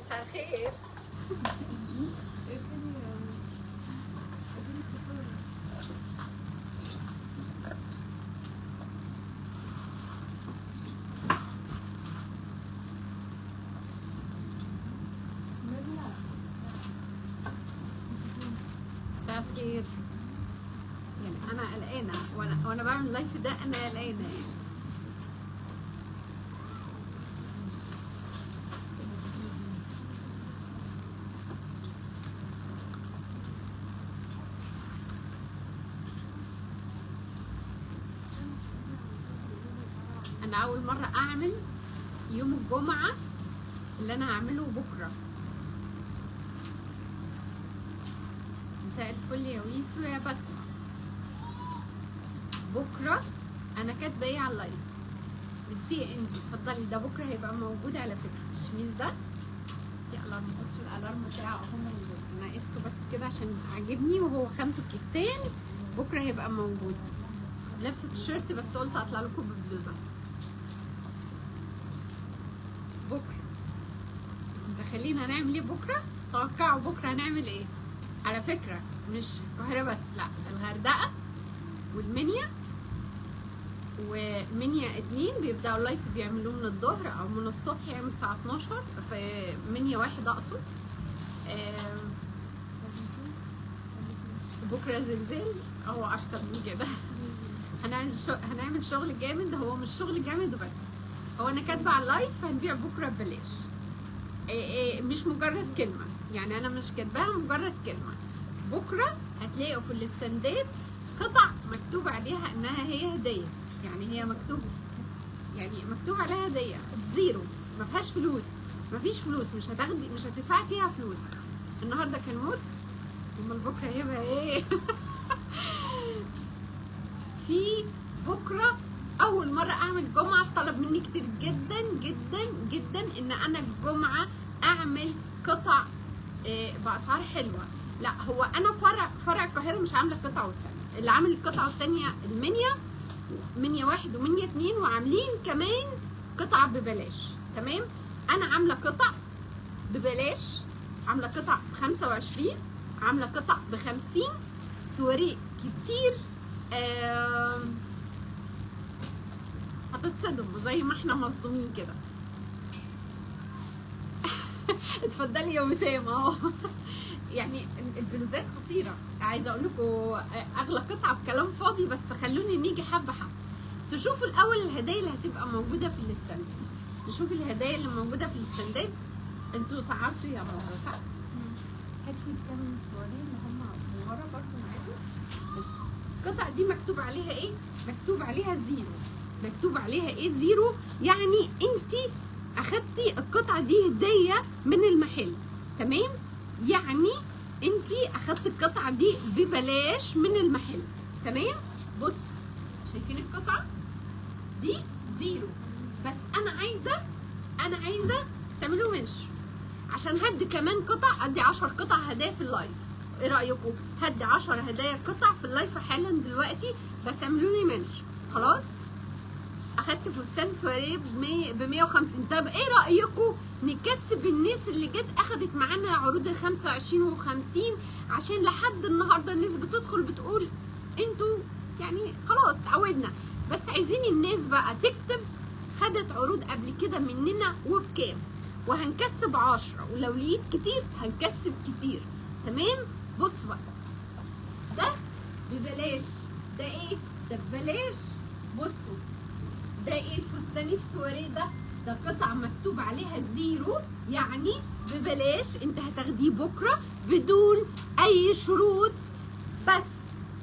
مساء الخير. مساء الخير. يعني انا قلقانه وانا بعمل اللايف ده، انا قلقانه يعني. انا اول مره اعمل يوم الجمعه اللي انا هعمله بكره. مساء الفل يا ويسو يا بسمه. بكره انا كاتبه ايه على اللايف؟ ميرسي يا انجي، اتفضلي. ده بكره هيبقى موجود على فكره. الشميز ده في الارم، بصوا الالارم بتاعه اهو موجود. انا قسته بس كده عشان عاجبني وهو خامته كتان. بكره هيبقى موجود. لابسه تيشيرت بس قلت اطلع لكم ببلوزه. بكره متخيلين هنعمل ايه بكره؟ توقعوا بكره هنعمل ايه؟ على فكره مش القاهره بس، لا، الغردقه والمنيا ومنيا 2 بيبداوا اللايف بيعملوه من الظهر او من الصبح، يعني من الساعه 12. في منيا 1 اقصد. بكره زلزال او اكتر من كده. هنعمل شغل جامد. هو مش شغل جامد بس، هو انا كاتبه على اللايف هنبيع بكره ببلاش. مش مجرد كلمه، يعني انا مش كاتباها مجرد كلمه. بكره هتلاقوا في الاستندات قطع مكتوب عليها انها هي هديه، يعني هي مكتوب عليها هديه زيرو، ما فيهاش فلوس، ما فيش فلوس، مش هتدفعي فيها فلوس. النهارده كان موت، امال بكره هيبقى ايه؟ في بكره اول مره اعمل جمعه. طلب مني كتير جدا جدا جدا ان انا الجمعه اعمل قطع باسعار حلوه. لا، هو انا فرع القاهره مش عامله القطعه والتانيه، اللي عامل القطعه التانيه منيا 1 ومنيا 2، وعاملين كمان قطع ببلاش. تمام، انا عامله قطع ببلاش، عامله قطع ب25، عامله قطع ب50 سواري كتير. هتتصدموا زي ما احنا مصدومين كده. اتفضلي يا وسام اهو. يعني البلوزات خطيره. عايزه اقول لكم اغلى قطعه بكلام فاضي، بس خلوني نيجي حبه حبه تشوفوا الاول الهدايا اللي هتبقى موجوده في الاستند. نشوف الهدايا اللي موجوده في الاستندات. انتوا سعرتوا يا بابا صح؟ هاتي كام سواري اللي هم من ورا برضه معاكم. بس القطعه دي مكتوب عليها ايه؟ مكتوب عليها زيرو. مكتوب عليها ايه زيرو؟ يعني انت اخدتي القطعه دي هديه من المحل. تمام، يعني انت اخدتي القطعه دي ببلاش من المحل. تمام، بصوا شايفين القطعه دي زيرو، بس انا عايزه تعملوا منش عشان هدي كمان قطع. ادي 10 قطع هدايا في اللايف. ايه رايكم؟ هدي 10 هدايا قطع في اللايف حالا دلوقتي، بس اعملوا لي منش. خلاص، اخدت فستان سواريه ب 150. طب ايه رايكم نكسب الناس اللي جت اخدت معانا عروض ال 25 و 50، عشان لحد النهارده الناس بتدخل بتقول انتوا يعني خلاص اتعودنا، بس عايزين الناس بقى تكتب خدت عروض قبل كده مننا وبكام، وهنكسب 10، ولو لقيت كتير هنكسب كتير. تمام، بص بقى ده ببلاش. ده ايه؟ ده ببلاش. بصوا ده ايه الفستان السواريه ده قطع مكتوب عليها زيرو، يعني ببلاش. انت هتاخديه بكره بدون اي شروط. بس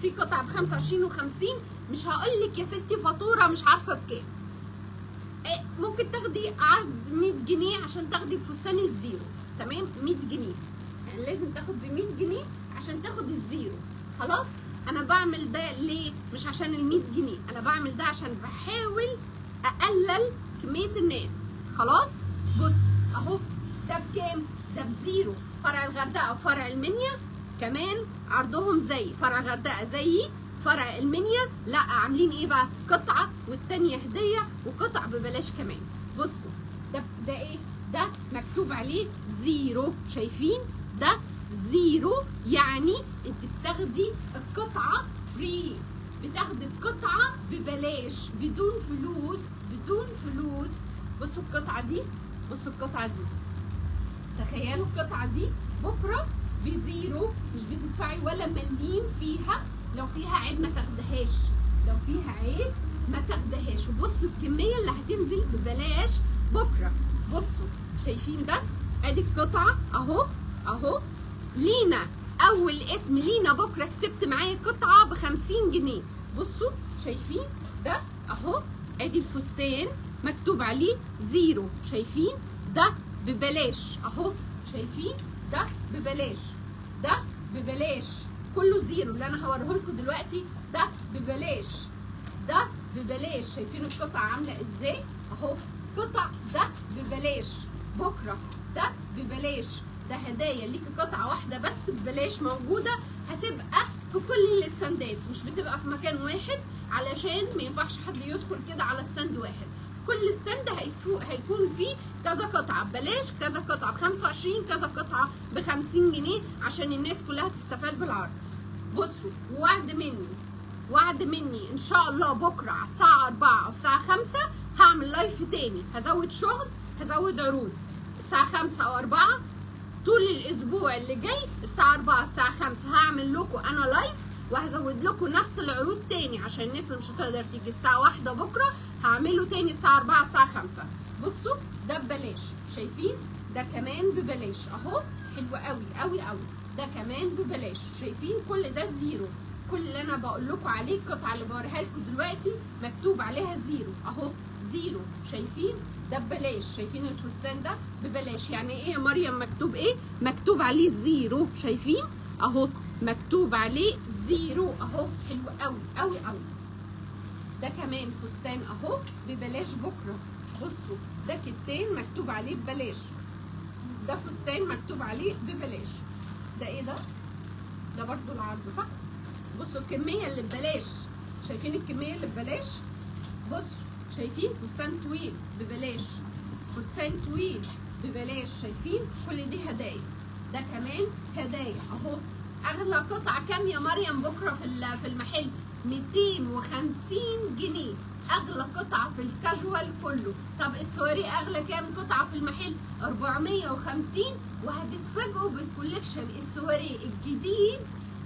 في قطع ب 25 و50. مش هقولك يا ستي فاتوره مش عارفه بكام. ممكن تاخدي عرض 100 جنيه عشان تاخدي الفستان الزيرو. تمام، 100 جنيه يعني لازم تاخد ب 100 جنيه عشان تاخد الزيرو. خلاص، انا بعمل ده ليه؟ مش عشان ال 100 جنيه، انا بعمل ده عشان بحاول اقلل كميه الناس. خلاص، بص اهو ده بكام؟ ده بزيرو. فرع الغردقه وفرع المنيا كمان عرضهم زي فرع الغردقه زي فرع المنيا. لا، عاملين ايه بقى؟ قطعه والتانيه هديه وقطع ببلاش كمان. بصوا ده ايه؟ ده مكتوب مكتوب عليه زيرو. شايفين ده زيرو، يعني انت بتاخدي القطعه فري، بتاخدي القطعه ببلاش بدون فلوس، بدون فلوس. بصوا القطعه دي، بصوا القطعه دي، تخيلوا القطعه دي بكره بزيرو، مش بتدفعي ولا مليم فيها. لو فيها عيب ما تاخدهاش، لو فيها عيب ما تاخدهاش. وبصوا الكميه اللي هتنزل ببلاش بكره. بصوا شايفين ده؟ ادي القطعه اهو اهو. لينا اول اسم لينا بكره كسبت معايا قطعه ب50 جنيه. بصوا شايفين ده اهو. ادي الفستان مكتوب عليه زيرو. شايفين ده ببلاش اهو. شايفين ده ببلاش، ده ببلاش، كله زيرو. اللي انا هوريه لكم دلوقتي ده ببلاش، ده ببلاش. شايفين القطعه عامله ازاي اهو. قطع ده ببلاش بكره، ده ببلاش. ده هدايا ليكي، قطعه واحده بس ببلاش موجوده، هتبقى في كل الستاندات، مش بتبقى في مكان واحد، علشان ما ينفعش حد يدخل كده على ستاند واحد. كل ستاند هيكون فيه كذا قطعه ببلاش، كذا قطعه ب25، كذا قطعه ب50 جنيه، عشان الناس كلها تستفاد بالعرض. بصوا وعد مني، وعد مني ان شاء الله بكره على الساعه 4 او الساعه 5 هعمل لايف تاني، هزود شغل، هزود عروض الساعه 5 او 4 طول الاسبوع اللي جاي. الساعه 4 الساعه 5 هعمل لكم انا لايف، وهزود لكم نفس العروض تاني عشان الناس اللي مش هتقدر تيجي الساعه 1 بكره هعمله تاني الساعه 4 الساعه 5. بصوا ده ببلاش. شايفين ده كمان ببلاش اهو. حلو قوي قوي قوي. ده كمان ببلاش. شايفين كل ده زيرو. كل اللي انا بقول لكم عليه القطعه اللي بوريها لكم دلوقتي مكتوب عليها زيرو اهو. زيرو. شايفين ده ببلاش. شايفين الفستان ده ببلاش. يعني ايه يا مريم مكتوب ايه؟ مكتوب عليه زيرو. شايفين اهو مكتوب عليه زيرو اهو. حلو قوي قوي قوي. ده كمان فستان اهو ببلاش بكره. بصوا ده كتان مكتوب عليه ببلاش، ده فستان مكتوب عليه ببلاش. ده ايه ده؟ ده برضو العرض صح؟ بصوا الكميه اللي ببلاش. شايفين الكميه اللي ببلاش؟ بصوا شايفين فستان طويل ببلاش، فستان طويل ببلاش. شايفين كل دي هدايا. ده كمان هدايا اهو. اغلى قطعه كام يا مريم بكره في المحل؟ 250 جنيه. اغلى قطعه في الكاجوال كله. طب السواري اغلى كام قطعه في المحل؟ 450. وهتتفاجئوا بالكوليكشن السواري الجديد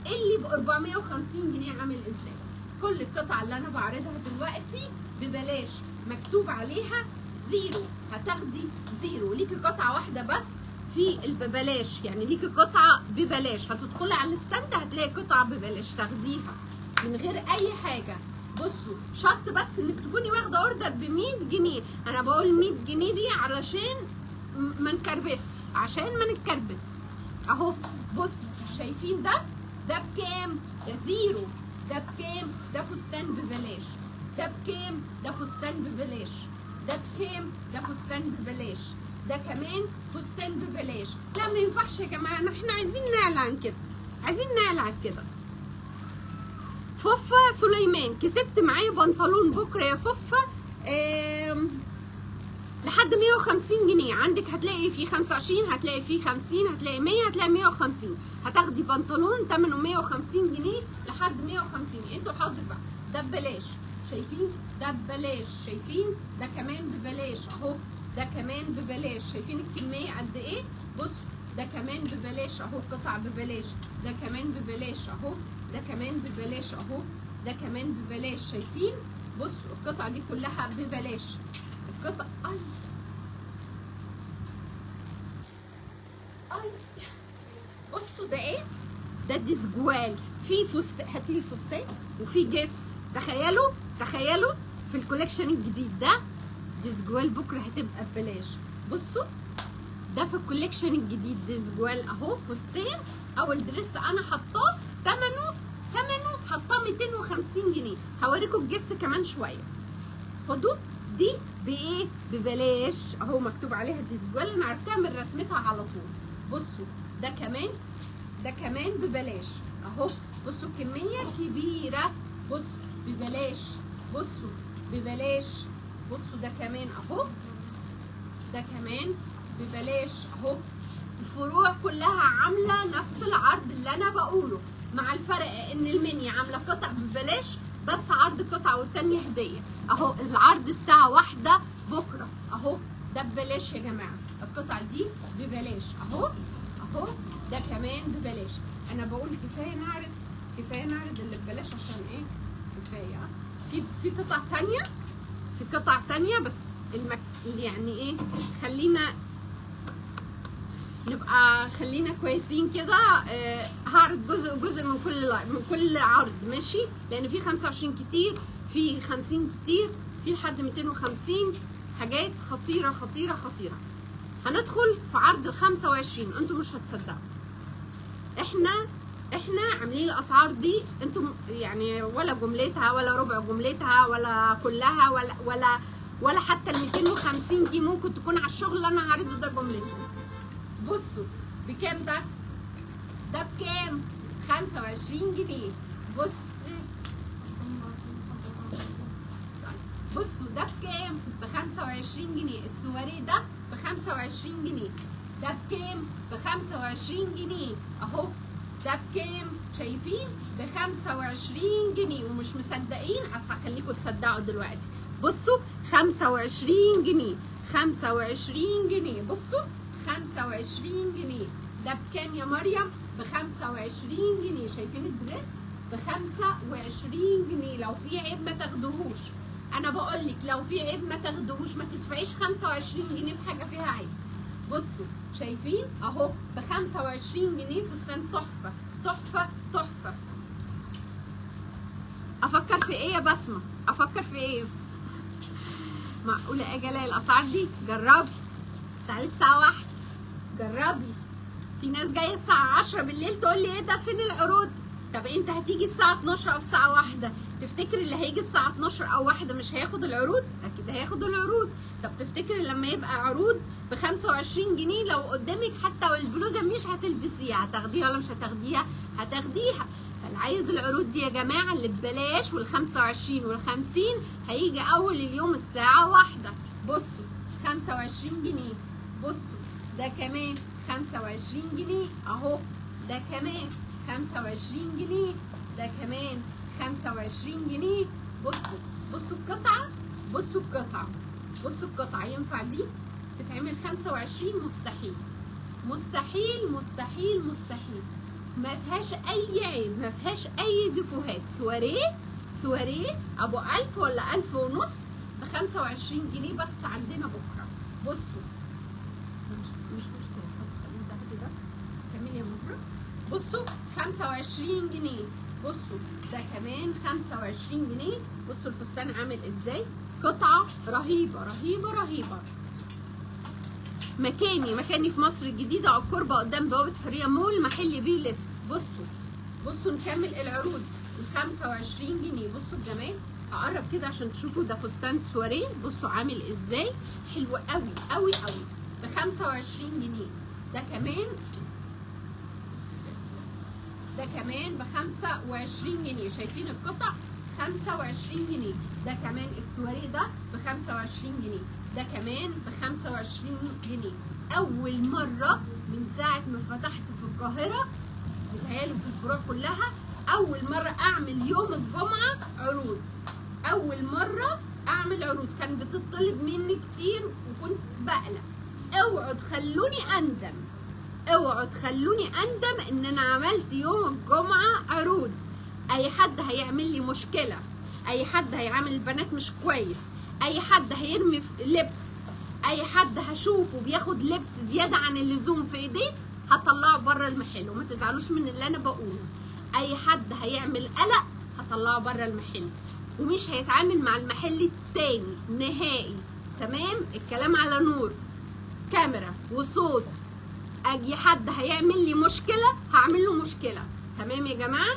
اللي ب 450 جنيه عامل ازاي. كل القطع اللي انا بعرضها دلوقتي ببلاش، مكتوب عليها زيرو. هتاخدي زيرو، ليكي قطعه واحده بس في الببلاش، يعني ليكي قطعه ببلاش. هتدخلي على الستاند هتلاقي قطعه ببلاش تاخديها من غير اي حاجه. بصوا شرط بس انك تكوني واخده اوردر ب 100 جنيه. انا بقول 100 جنيه دي علشان ما نكربس، عشان ما نتكربس اهو. بصوا شايفين ده؟ ده بكام؟ ده زيرو. ده بكام؟ ده فستان ببلاش. ده بكام؟ ده فستان ببلاش. ده بكام؟ ده فستان ببلاش. ده كمان فستان ببلاش. لا ما ينفعش يا جماعه، احنا عايزين نعلى عن كده، عايزين نعلى عن كده. فوفا سليمان كسبت معايا بنطلون بكره يا فوفا لحد 150 جنيه. عندك هتلاقي فيه 25، هتلاقي فيه 50، هتلاقي 100، هتلاقي 150. هتاخدي بنطلون ثمنه 150 جنيه لحد 150. انتوا حظك بقى. ده ببلاش. شايفين ده ببلاش. شايفين ده كمان ببلاش اهو. ده كمان ببلاش. شايفين الكميه قد ايه؟ بصوا ده كمان ببلاش اهو. قطع ببلاش. ده كمان ببلاش اهو. ده كمان ببلاش اهو. ده كمان ببلاش. شايفين بصوا القطع دي كلها ببلاش. القطع بصوا ده ايه؟ ده ديسجوال. في فستان، هاتلي الفستان وفي جس. تخيلوا تخيلوا في الكوليكشن الجديد ده ديسجوال بكره هتبقى ببلاش. بصوا ده في الكوليكشن الجديد ديسجوال اهو. فستان او الدريس انا حطاه ثمنه حطاه 250 جنيه. هوريكم الجس كمان شويه. خدوا دي بايه؟ ببلاش اهو. مكتوب عليها ديسجوال. انا عرفتها من رسمتها على طول. بصوا ده كمان، ده كمان ببلاش اهو. بصوا كميه كبيره. بصوا ببلاش. بصوا ببلاش. بصوا ده كمان اهو. ده كمان ببلاش اهو. الفروع كلها عامله نفس العرض اللي انا بقوله، مع الفرق ان المني عامله قطع ببلاش بس عرض قطعه والتانيه هديه. اهو العرض الساعه 1 بكره اهو، ده ببلاش يا جماعه. القطع دي ببلاش اهو اهو، ده كمان ببلاش. انا بقول كفايه نعرض، كفايه نعرض اللي ببلاش عشان ايه؟ كفايه. في قطع تانيه، في قطع تانيه بس يعني ايه، خلينا كويسين كده. هعرض جزء من كل عرض ماشي، لان في 25 كتير، في 50 كتير، في لحد 250 حاجات خطيره خطيره خطيره. هندخل في عرض ال 25، انتوا مش هتصدقوا. احنا عاملين الاسعار دي، انتم يعني ولا جملتها ولا ربع جملتها ولا كلها ولا حتى ال 250 دي ممكن تكون على الشغل اللي انا هعرضه ده جملته. بصوا بكام ده؟ ده بكام؟ 25 جنيه. بصوا ده بكام؟ ب 25 جنيه. السواريه ده ب 25 جنيه. ده بكام؟ ب 25 جنيه اهو. ده بكام؟ شايفين؟ ب 25 جنيه ومش مصدقين؟ اصل هخليكم تصدقوا دلوقتي. بصوا 25 جنيه، 25 جنيه. بصوا 25 جنيه. ده بكام يا مريم؟ ب 25 جنيه. شايفين الدريس؟ ب 25 جنيه. لو في عيب ما تاخدوهوش. انا بقول لك لو في عيب ما تاخدوهوش، ما تدفعيش 25 جنيه في حاجه فيها عيب. بصوا شايفين اهو ب 25 جنيه فستان تحفه تحفه تحفه. افكر في ايه يا بسمه؟ افكر في ايه؟ معقوله اجي الاقي الاسعار دي؟ جربي، تعالي الساعه 1 جربي. في ناس جايه الساعه 10 بالليل تقول لي ايه ده فين العروض؟ طب انت هتيجي الساعه 12 او الساعه 1، تفتكري اللي هيجي الساعه 12 او 1 مش هياخد العروض؟ اكيد هياخد العروض. طب تفتكري لما يبقى عروض ب 25 جنيه لو قدامك حتى والبلوزه مش هتلبسيها هتاخديها ولا مش هتاخديها؟ هتاخديها. فاللي عايز العروض دي يا جماعه اللي ببلاش وال 25 وال 50 هيجي اول اليوم الساعه 1. بصوا 25 جنيه. بصوا ده كمان 25 جنيه اهو. ده كمان 25 جنيه. ده كمان 25 جنيه. بصوا القطعه، بصوا القطعه، بصوا القطعه. ينفع دي تتعمل 25؟ مستحيل مستحيل مستحيل مستحيل. ما فيهاش اي عيب، ما فيهاش اي ديفوهات. سواريه ابو 1000 ولا 1000 ونص ب 25 جنيه بس عندنا بكره. بصوا مش مشكله خالص، خلينا ده كملي يا مهره. بصوا 25 جنيه. بصوا ده كمان 25 جنيه. بصوا الفستان عامل ازاي، قطعه رهيبه رهيبه رهيبه. مكاني في مصر الجديده على الكوربه قدام بوابه حريه مول محل بيه لس. بصوا نكمل العروض ال 25 جنيه. بصوا الجمال، هقرب كده عشان تشوفوا ده فستان سواريه. بصوا عامل ازاي، حلو قوي قوي قوي ب 25 جنيه. ده كمان ب 25 جنيه. شايفين القطع 25 جنيه. ده كمان السواريه ده ب 25 جنيه. ده كمان ب 25 جنيه. اول مره من ساعه ما فتحت في القاهره بتهيألي في الفروع كلها اول مره اعمل يوم الجمعه عروض. اول مره اعمل عروض. كان بتطلب مني كتير وكنت بقلق. اوعوا تخلوني اندم، اوعوا تخلوني اندم ان انا عملت يوم الجمعه عروض. اي حد هيعمل لي مشكله، اي حد هيعامل البنات مش كويس، اي حد هيرمي لبس، اي حد هشوفه بياخد لبس زياده عن اللزوم في ايديه هطلعه بره المحل. وما تزعلوش من اللي انا بقوله. اي حد هيعمل قلق هطلعه بره المحل ومش هيتعامل مع المحل التاني نهائي. تمام؟ الكلام على نور، كاميرا وصوت. اجي حد هيعمل لي مشكله هعمل له مشكله. تمام يا جماعه؟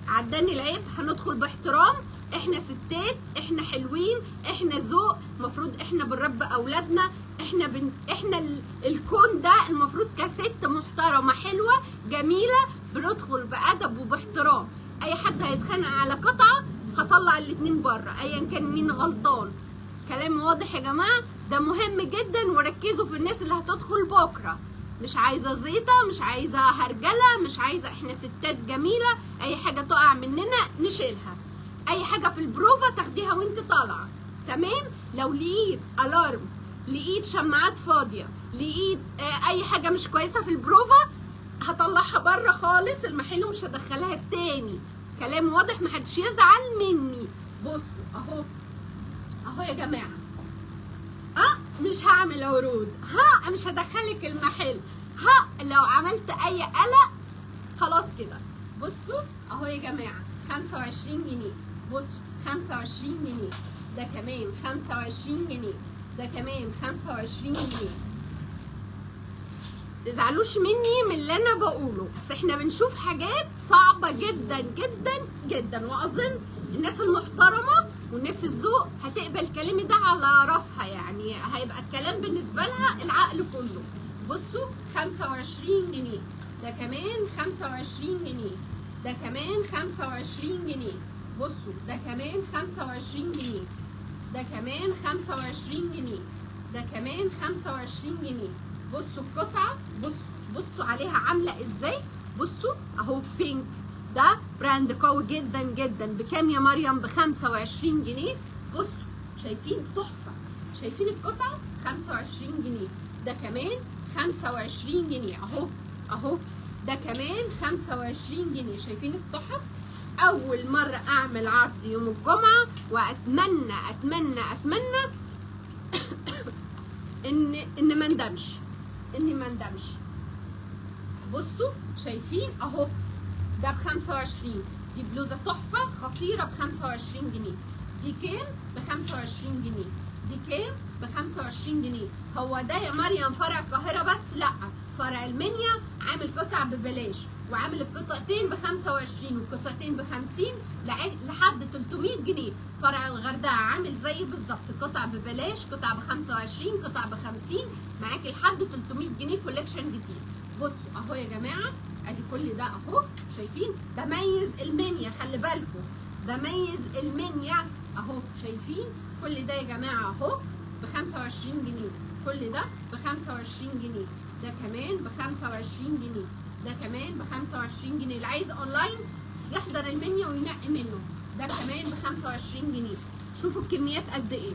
عداني العيب، هندخل باحترام. احنا ستات، احنا حلوين، احنا ذوق، المفروض احنا بنربي اولادنا، احنا الكون ده المفروض كست محترمه حلوه جميله بندخل بادب وباحترام. اي حد هيتخانق على قطعه هطلع الاتنين بره ايا كان مين غلطان. كلام واضح يا جماعه؟ ده مهم جدا، وركزوا في الناس اللي هتدخل بكره. مش عايزه زيطه، مش عايزه هرجله، مش عايزه، احنا ستات جميله، اي حاجه تقع مننا نشيلها، اي حاجه في البروفا تاخديها وانت طالعه. تمام؟ لو لقيت الارم، لقيت شماعات فاضيه، لقيت اي حاجه مش كويسه في البروفا، هطلعها بره خالص المحل ومش هدخلها تاني. كلام واضح، محدش يزعل مني. بصوا اهو، اهو يا جماعه، مش هعمل عروض، مش هدخلك المحل، لو عملت اي قلق خلاص كده. بصوا اهو يا جماعه، 25 جنيه. بصوا 25 جنيه، ده كمان 25 جنيه، ده كمان 25 جنيه. تزعلوش مني من اللي انا بقوله، بس احنا بنشوف حاجات صعبه جدا جدا جدا، واظن الناس المحترمه والناس الذوق هتقبل كلامي ده على راسها، يعني هيبقى الكلام بالنسبه لها العقل كله. بصوا 25 جنيه، ده كمان 25 جنيه، ده كمان 25 جنيه. بصوا ده كمان 25 جنيه، ده كمان 25 جنيه، ده كمان 25 جنيه. بصوا القطعه، بصوا عليها عامله ازاي. بصوا اهو بينك، ده براند قوي جدا جدا. بكام يا مريم؟ ب 25 جنيه. بصوا شايفين تحفه، شايفين القطعه 25 جنيه، ده كمان 25 جنيه اهو اهو، ده كمان 25 جنيه. شايفين التحف؟ اول مره اعمل عرض يوم الجمعه، واتمنى اتمنى اتمنى ان ما ندمش، اني ما ندمش. بصوا شايفين اهو، ده ب 25. دي بلوزه تحفه خطيره ب 25 جنيه. دي كام؟ ب 25 جنيه. دي كام؟ ب 25 جنيه. هو ده يا مريم فرع القاهره بس؟ لا، فرع المنيا عامل قطع ببلاش، وعامل القطعتين ب 25 والقطعتين ب 50 لحد 300 جنيه. فرع الغردقه عامل زي بالظبط، قطع ببلاش، قطع ب 25، قطع ب 50، معاكي لحد 300 جنيه كوليكشن جديد. بصوا اهو يا جماعه، ادي كل ده اهو. شايفين؟ بميز المنيا، خلي بالكم، بميز المنيا اهو. شايفين كل ده يا جماعه اهو ب 25 جنيه، كل ده ب 25 جنيه، ده كمان ب 25 جنيه، ده كمان ب 25 جنيه. اللي عايز اونلاين يحضر المنيا وينقي منه، ده كمان ب 25 جنيه. شوفوا الكميات قد ايه.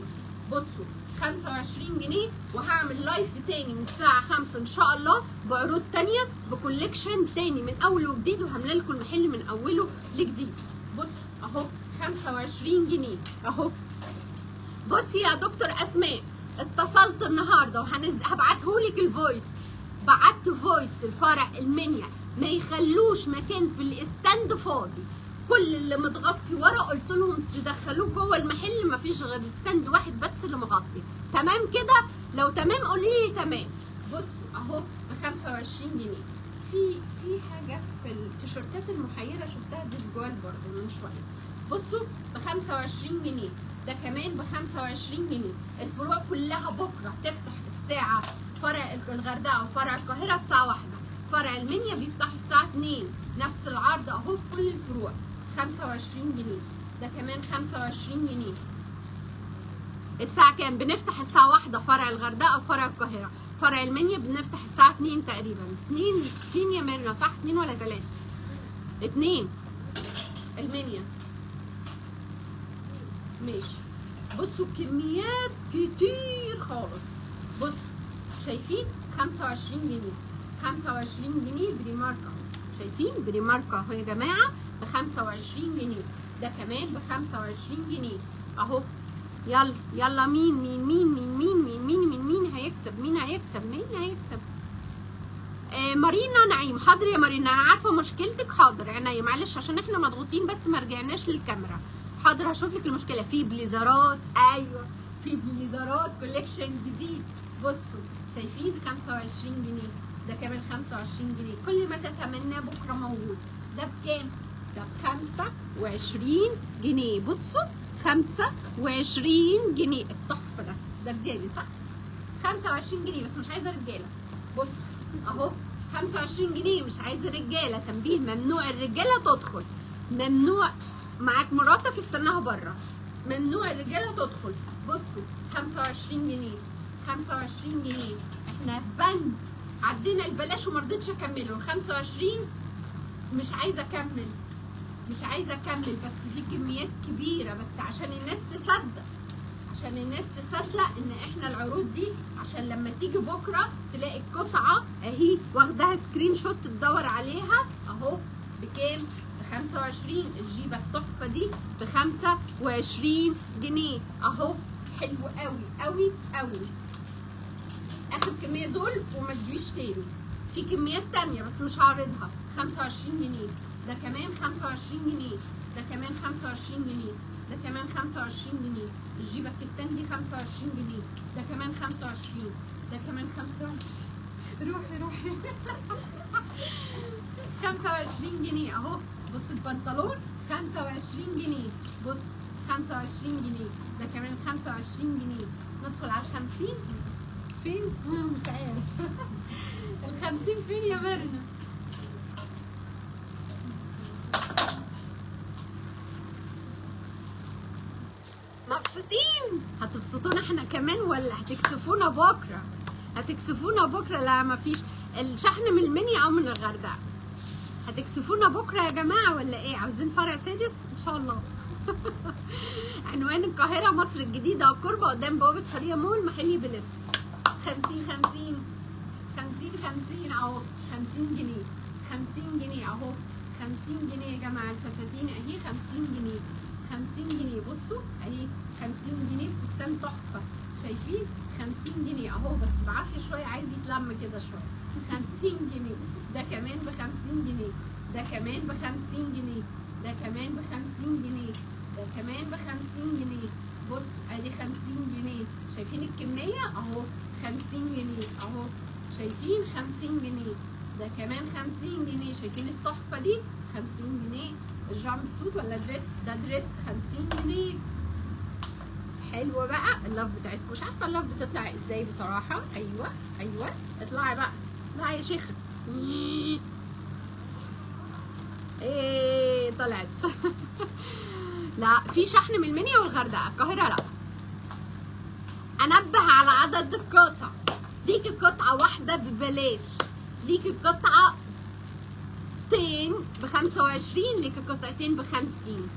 بصوا 25 جنيه، وهعمل لايف تاني من الساعه 5 ان شاء الله بعروض تانيه، بكوليكشن تاني من اول وجديد، وهملى لكم المحل من اوله لجديد. بصوا اهو 25 جنيه اهو. بصي يا دكتور اسماء، اتصلت النهارده هبعتهولك الفويس، بعت فويس الفرع المنيا ما يخلوش مكان في الاستاند فاضي، كل اللي متغطي ورا قلت لهم تدخلوه جوه المحل، مفيش غير ستاند واحد بس اللي مغطي. تمام كده؟ لو تمام قولي لي تمام. بصوا اهو ب 25 جنيه. في حاجه في التيشيرتات المحيره شفتها ديسجوال برضه من شويه. بصوا ب 25 جنيه، ده كمان ب 25 جنيه. الفروع كلها بكره تفتح الساعه، فرع الغردقه وفرع القاهره الساعه 1، فرع المنيا بيفتحوا الساعه 2. نفس العرض اهو في كل الفروع 25 جنيه، ده كمان 25 جنيه. الساعة كام؟ بنفتح الساعة 1 فرع الغردقة وفرع القاهرة. فرع المنيا بنفتح الساعة 2 تقريبا. 2 يا ميرنا صح؟ 2 ولا 3؟ 2 المنيا. ماشي. بصوا كميات كتير خالص. بصوا شايفين 25 جنيه، 25 جنيه بريماركا. شايفين بريماركا اهو يا جماعة ب 25 جنيه، ده كمان ب 25 جنيه اهو. يلا يلا، مين هيكسب؟ مين هيكسب؟ مارينا نعيم. حاضر يا مارينا، انا عارفه مشكلتك، حاضر عينيا، معلش عشان احنا مضغوطين بس ما رجعناش للكاميرا. حاضر هشوف لك المشكله. في بليزرات، ايوه في بليزرات كوليكشن جديد. بصوا شايفين 25 جنيه، ده كمان 25 جنيه. كل ما تتمناه بكره موجود. ده بكام؟ ده ب 25 جنيه. بصوا 25 جنيه التحفه ده. ده رجالي صح؟ 25 جنيه بس مش عايزه رجاله. بصوا اهو 25 جنيه مش عايزه رجاله. تنبيه، ممنوع الرجاله تدخل، ممنوع. معاك مراتك استناها بره، ممنوع الرجاله تدخل. بصوا 25 جنيه، 25 جنيه. احنا بند عدينا البلاش وما رضيتش اكمله. 25 مش عايزه اكمل، مش عايزه اكمل، بس في كميات كبيره، بس عشان الناس تصدق، عشان الناس تصدق ان احنا العروض دي، عشان لما تيجي بكره تلاقي القطعه اهي واخداها سكرين شوت تدور عليها اهو بكام؟ ب 25. الجيبه التحفه دي ب 25 جنيه اهو. حلو قوي قوي قوي. اخر كميه دول وما تجيش تاني. في كميات تانيه بس مش هعرضها. 25 جنيه. ده كمان 25 جنيه. ده كمان 25 جنيه. ده كمان 25 جنيه. الجيبه الكتان دي 25 جنيه. ده كمان 25. ده كمان 25. روحي روحي. 25 جنيه اهو. بص البنطلون 25 جنيه. بص 25 جنيه. ده كمان 25 جنيه. ندخل على 50. فين؟ مش عارف. ال 50 فين يا مرنا؟ مبسوطين؟ هتبسطونا احنا كمان ولا هتكسفونا بكره؟ هتكسفونا بكره. لا مفيش الشحن من المنيا او من الغردقه. هتكسفونا بكره يا جماعه ولا ايه؟ عاوزين فرع سادس ان شاء الله. عنوان القاهره مصر الجديده القربه قدام بوابه حريه مول محلي بلس. 50 50 50 50 اهو. 50 جنيه. 50 جنيه اهو. 50 جنيه يا جماعه. الفساتين اهي 50 جنيه. 50 جنيه. بصوا اهي 50 جنيه. فستان تحفه شايفين؟ 50 جنيه اهو، بس بعافيه شويه، عايز يتلم كده شويه. 50 جنيه. ده كمان ب 50 جنيه. ده كمان ب 50 جنيه. ده كمان ب 50 جنيه. ده كمان ب 50 جنيه. بصوا ادي 50 جنيه. شايفين الكميه اهو. 50 جنيه اهو. شايفين؟ 50 جنيه. ده كمان 50 جنيه. شايفين التحفه دي؟ 50 جنيه. الجامب سوت ولا دريس؟ ده دريس 50 جنيه. حلوه بقى اللف بتاعتكم. مش عارفه اللف بتطلع ازاي بصراحه. ايوه ايوه اطلعي بقى. اطلعي يا شيخه. ايه طلعت. لا في شحن من المنيا والغردقه. القاهره لا. انبه على عدد القطع. ليكي قطعه واحده ببلاش. ليكي قطعه قطعتين ب 25. ليكي قطعتين ب 50.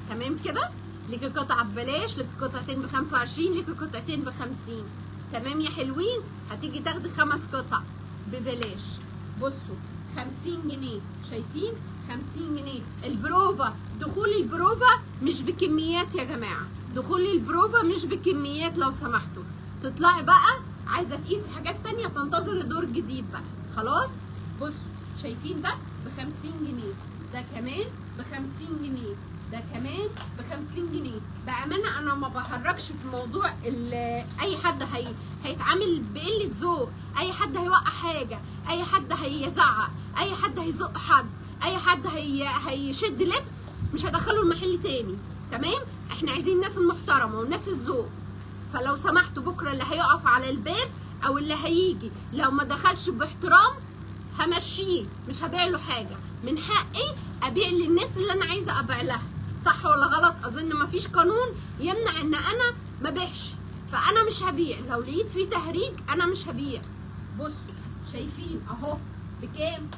تمام كده؟ ليكي قطعه ببلاش. ليكي قطعتين ب 25. ليكي قطعتين ب 50. تمام يا حلوين؟ هتيجي تاخدي 5 قطع ببلاش. بصوا 50 جنيه. شايفين؟ 50 جنيه. البروفا، دخول البروفا مش بكميات يا جماعه. دخول البروفا مش بكميات لو سمحتوا. تطلعي بقى عايزه تقيسي حاجات تانيه تنتظري دور جديد بقى. خلاص؟ بصوا شايفين ده ب 50 جنيه. ده كمان ب 50 جنيه. ده كمان ب 50 جنيه. بامانه انا ما بهرجش في موضوع اي حد هيتعامل بقله ذوق، اي حد هيوقع حاجه، اي حد هيزعق، اي حد هيزق حد، اي حد هيشد لبس، مش هدخله المحل تاني. تمام؟ احنا عايزين الناس المحترمه والناس الذوق. فلو سمحتوا بكره اللي هيقف على الباب او اللي هيجي لو ما دخلش باحترام همشيه، مش هبيع له حاجه. من حقي ابيع للناس اللي انا عايزه ابيع لها. صح ولا غلط؟ اظن ما فيش قانون يمنع ان انا ما بيعش. فانا مش هبيع. لو لقيت فيه تهريج انا مش هبيع. بصوا شايفين اهو بكام؟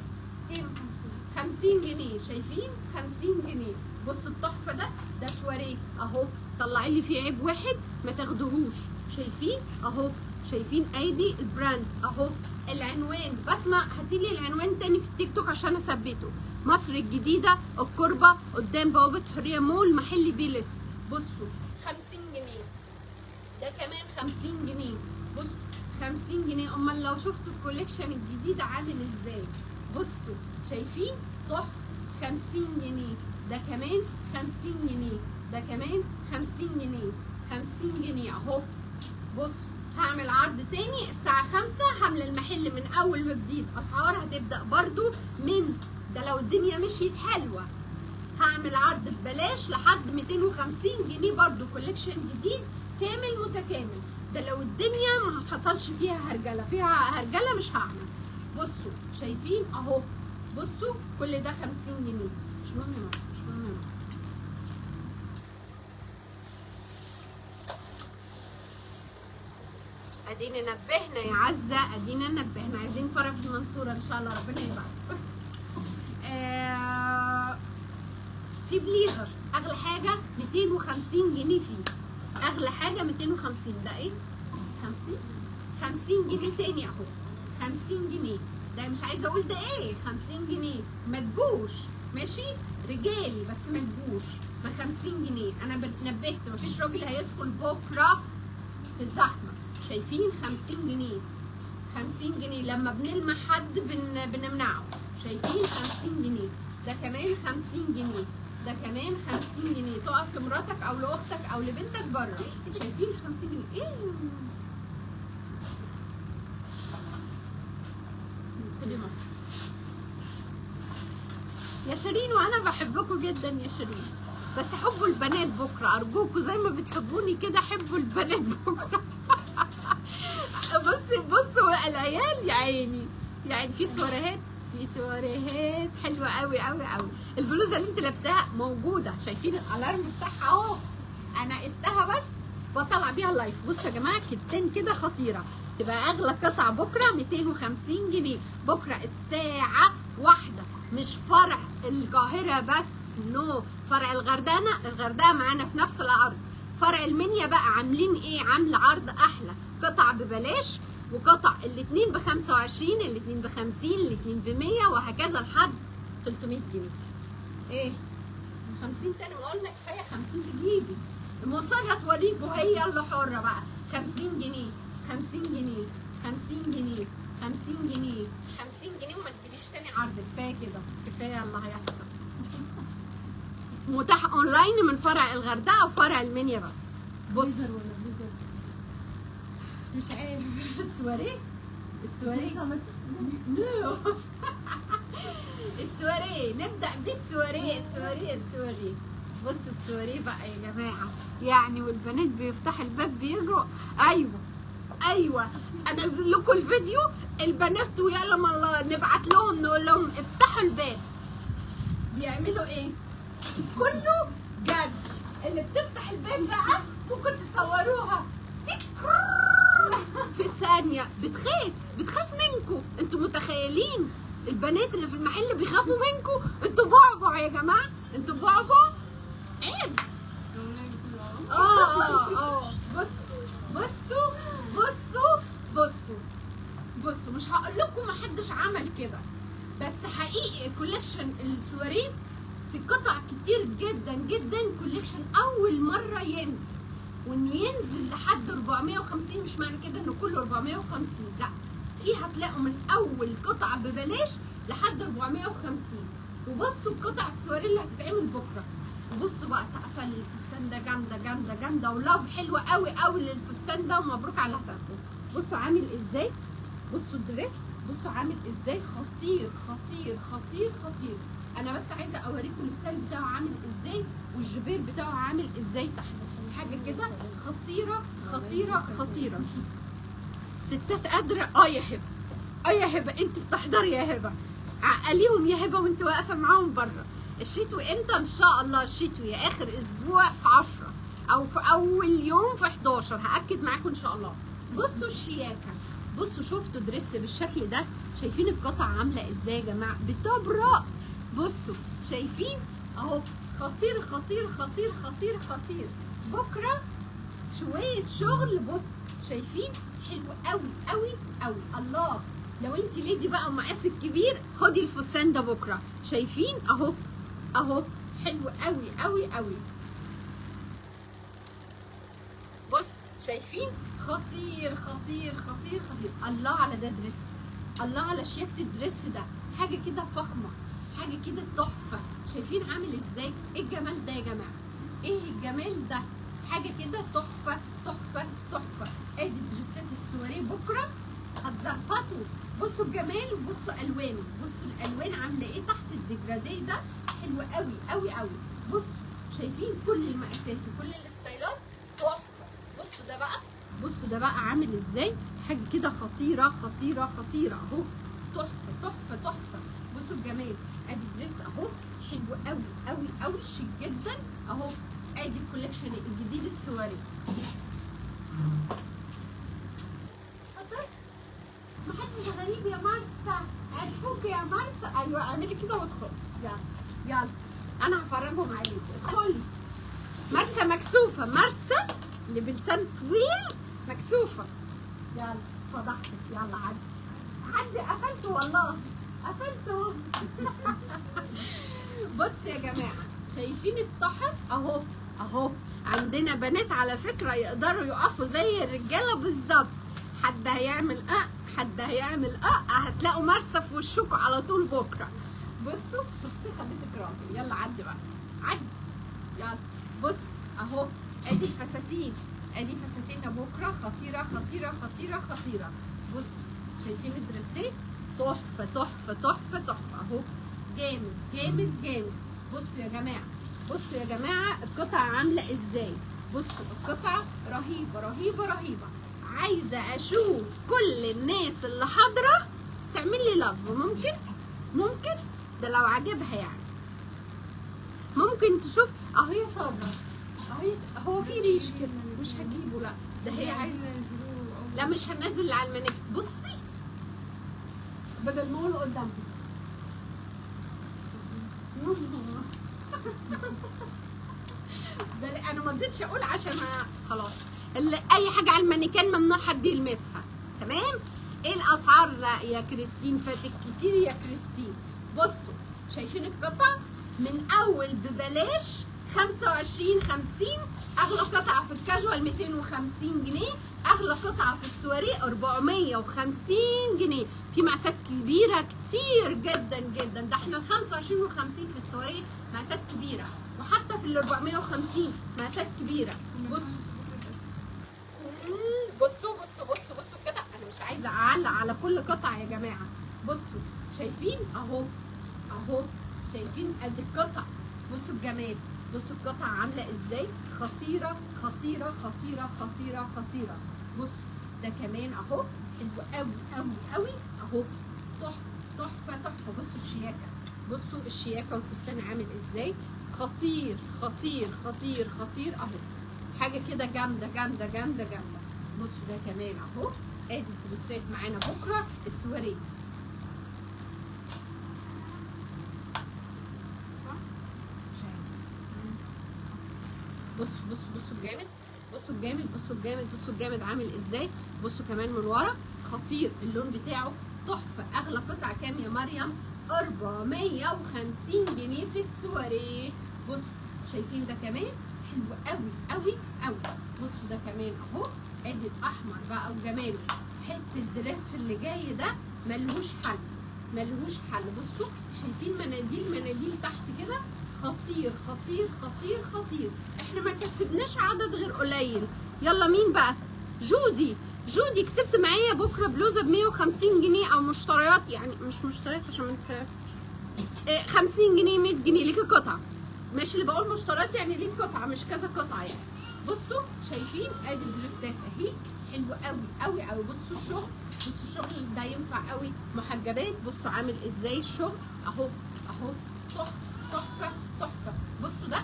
50 جنيه. شايفين؟ 50 جنيه. بصوا التحفه ده سواريه اهو. طلعي لي فيه عيب واحد ما تاخدوهوش. شايفين اهو؟ شايفين ايدي البراند اهو. العنوان بسمة هاتيلي العنوان تاني في التيك توك عشان اثبته. مصر الجديده القربه قدام بوابه حريه مول محل بيلس. بصوا 50 جنيه. ده كمان 50 جنيه. بصوا 50 جنيه. امال لو شفتوا الكوليكشن الجديد عامل ازاي؟ بصوا شايفين؟ تحفه. 50 جنيه. ده كمان 50 جنيه. ده كمان 50 جنيه. 50 جنيه اهو. بصوا هعمل عرض تاني الساعة 5. هعمل المحل من أول وجديد. أسعار هتبدأ برضو من ده لو الدنيا مشيت حلوة. هعمل عرض ببلاش لحد 250 جنيه برضو. كوليكشن جديد كامل متكامل. ده لو الدنيا ما حصلش فيها هرجلة. فيها هرجلة مش هعمل. بصوا شايفين أهو. بصوا كل ده 50 جنيه. مش مهم مش مهم. ادينا نبهنا يا عزه، ادينا نبهنا. عايزين فرع في المنصوره ان شاء الله، ربنا يبارك. في بليزر اغلى حاجه 250 جنيه فيه، اغلى حاجه 250. ده ايه؟ 50 جنيه تاني اهو، 50 جنيه. ده مش عايزه اقول ده ايه، 50 جنيه ما تجوش ماشي رجالي، بس ما تجوش ب 50 جنيه. انا نبهت مفيش راجل هيدخل بكره في الزحمه. شايفين 50 جنيه، 50 جنيه لما بنلمح حد بنمنعه. شايفين 50 جنيه. ده كمان 50 جنيه، ده كمان 50 جنيه. تقف لمراتك او لاختك او لبنتك بره. شايفين 50 جنيه. ايه خدي مصر يا شيرين، وانا بحبكم جدا يا شيرين، بس حبوا البنات بكره ارجوكوا، زي ما بتحبوني كده حبوا البنات بكره. بصوا العيال يا عيني، يعني في سواريهات، في سواريهات حلوه قوي قوي قوي. البلوزه اللي انت لابساها موجوده، شايفين الالارم بتاعها اهو، انا قستها بس بطلع بيها اللايف. بصوا يا جماعه كتان كده خطيره، تبقى اغلى قطعه بكره 250 جنيه. بكره الساعه 1، مش فرع القاهره بس، نو، فرع الغردقه معانا في نفس العرض. فرع المنيا بقى عاملين ايه؟ عامله عرض احلى، قطع ببلاش، وقطع الاتنين ب25، الاتنين ب50، الاتنين ب100، وهكذا لحد 300 جنيه. ايه 50 تاني؟ ما قلنا كفايه 50 تجيبي، مصره توريكوا هي اللي حره بقى. 50 جنيه، 50 جنيه، 50 جنيه، 50 جنيه، 50 جنيه، وما تجيبيش تاني عرض. كفايه كده، كفايه اللي هيحصل. متاح اونلاين من فرع الغردقه وفرع المنيا بس. بص مش عارف السواريه، السواريه نبدا بالسواريه. بص السواريه بقى يا جماعه، يعني والبنات بيفتحوا الباب بيجروا. ايوه انزل لكم الفيديو البنات ويعلم الله، نبعت لهم نقول لهم افتحوا الباب، بيعملوا ايه؟ كله جد. اللي بتفتح الباب بقى ممكن تصوروها في ثانيه، بتخاف منكم. انتوا متخيلين البنات اللي في المحل بيخافوا منكم؟ انتوا بعبع يا جماعه، انتوا بعبع، عيب. بصوا مش هقول لكم محدش عمل كده، بس حقيقي كوليكشن السواريه في قطع كتير جدا جدا. كوليكشن اول مره ينزل، وانه ينزل لحد 450 مش معنى كده انه كله 450، لا، في هتلاقوا من اول قطعه ببلاش لحد 450. وبصوا القطع السواريه اللي هتتعمل بكره. وبصوا بقى سقفه للفستان ده جامده جامده جامده، ولاف حلوه قوي قوي للفستان ده، ومبروك على هتاخده. بصوا عامل ازاي، بصوا الدريس، بصوا عامل ازاي، خطير خطير خطير خطير. انا بس عايزه اوريكم الستايل بتاعه عامل ازاي، والجبير بتاعه عامل ازاي تحت، حاجه كده خطيره خطيره خطيره. ستات قادره. يا هبه انت بتحضري يا هبه، عقليهم يا هبه وانت واقفه معاهم بره. الشتوي امتى؟ ان شاء الله الشتوي اخر اسبوع في 10 او في اول يوم في 11، هاكد معاكم ان شاء الله. بصوا الشياكه، بصوا شفتوا دريس بالشكل ده، شايفين القطعه عامله ازاي يا جماعه، بتبرق. بصوا شايفين اهو، خطير خطير خطير خطير خطير. بكره شويه شغل. بص شايفين حلو قوي قوي قوي. الله، لو انت ليدي بقى ومقاسك كبير خدي الفستان ده بكره. شايفين اهو حلو قوي قوي قوي. بص شايفين خطير خطير خطير خطير. الله على ده دريس، الله على شياكه الدريس ده، حاجه كده فخمه، حاجه كده تحفه. شايفين عامل ازاي؟ ايه الجمال ده يا جماعه، ايه الجمال ده، حاجه كده تحفه تحفه تحفه. ادي دريسات السواريه بكره هتظبطوا. بصوا الجمال وبصوا الوانه، بصوا الالوان عامله ايه تحت الديجراديه ده، حلوه قوي قوي قوي. بصوا شايفين كل المقاسات وكل الستايلات تحفه. بصوا ده بقى عامل ازاي، حاجه كده خطيره خطيره خطيره اهو، تحفه تحفه تحفه. بصوا الجمال، ادي دريس اهو حلو قوي قوي قوي، شيك جدا اهو. ادي الكوليكشن الجديد السواري. طيب يا مرسى، عرفوك يا مرسى. ايوه اعملي كده وادخلي. يلا يلا انا هفرجهم عليكي. ادخلي. مرسى مكسوفه، مرسى اللي بلسان طويل مكسوفه. يلا فضحتك. يلا عدي قفلته والله قفلته. بص يا جماعه، شايفين التحف اهو اهو. عندنا بنات على فكره يقدروا يقفوا زي الرجاله بالظبط. حد هيعمل حد هيعمل هتلاقوا مرسى في وشكوا على طول بكره. بصوا شفتي خليتك راجل. يلا عدي بقى عدي. يلا بص اهو. ادي الفساتين، ادي فساتيننا بكره خطيره خطيره خطيره خطيره. بصوا شايفين الدرسات تحفه تحفه تحفه تحفه اهو. جامد جامد جامد. بصوا يا جماعه، بصوا يا جماعه القطعه عامله ازاي. بصوا القطعه رهيبه رهيبه رهيبه. عايزه اشوف كل الناس اللي حاضره تعمل لي لاف. ممكن ده لو عجبها يعني. ممكن تشوف اهو يا صابره اهو. هو في ريش كده مش هجيبه. لا ده هي عايزه. لا مش هنزل اللي على المناكب. بصي بدل ما اقول قدامهم انا ما رضيتش اقول عشان خلاص. اي حاجه على المانيكان ممنوع حد يلمسها. تمام. ايه الاسعار؟ لا يا كريستين فاتك كتير يا كريستين. بصوا شايفين القطع من اول ببلاش 25 50. اغلى قطعه في الكاجوال 250 جنيه. اغلى قطعه في السواري 450 جنيه. في مقاسات كبيره كتير جدا جدا. ده احنا ال 25 و50 في السواري مقاسات كبيره، وحتى في ال 450 مقاسات كبيره. بصوا كده. انا مش عايزه اعلق على كل قطعه يا جماعه. بصوا شايفين اهو اهو. شايفين قد القطع. بصوا الجمال. بصوا القطعه عامله ازاي. خطيره خطيره خطيره خطيره خطيره. بصوا ده كمان اهو حلو قوي قوي قوي اهو. تحفه تحفه تحفه. بصوا الشياكه. بصوا الشياكه والفستان عامل ازاي. خطير خطير خطير خطير اهو. حاجه كده جامده جامده جامده جامده. بصوا ده كمان اهو. ادي الدرسات معانا بكره السواري. بصوا الجامد. بصوا الجامد. بصوا الجامد. بصوا الجامد عامل ازاي. بصوا كمان من ورا خطير. اللون بتاعه تحفه. اغلى قطعه كام يا مريم؟ 450 جنيه في السواري. بصوا شايفين ده كمان حلو قوي قوي قوي. بصوا ده كمان اهو. ادي الاحمر بقى وجماله. حته الدرس اللي جاي ده ملهوش حل ملهوش حل. بصوا شايفين مناديل تحت كده. خطير خطير خطير خطير. احنا ما كسبناش عدد غير قليل. يلا مين بقى؟ جودي كسبت معايا بكره بلوزه ب 150 جنيه او مشتريات، يعني مش مشتريات عشان ما انت 50 جنيه 100 جنيه ليكي قطعه. ماشي اللي بقول مشتريات يعني ليك قطعه مش كذا قطعه يعني. بصوا شايفين ادي الدرسات اهي حلوه قوي قوي قوي. بصوا الشغل. بصوا الشغل ده ينفع قوي محجبات. بصوا عامل ازاي الشغل اهو اهو. تحفه تحفه تحفه. بصوا ده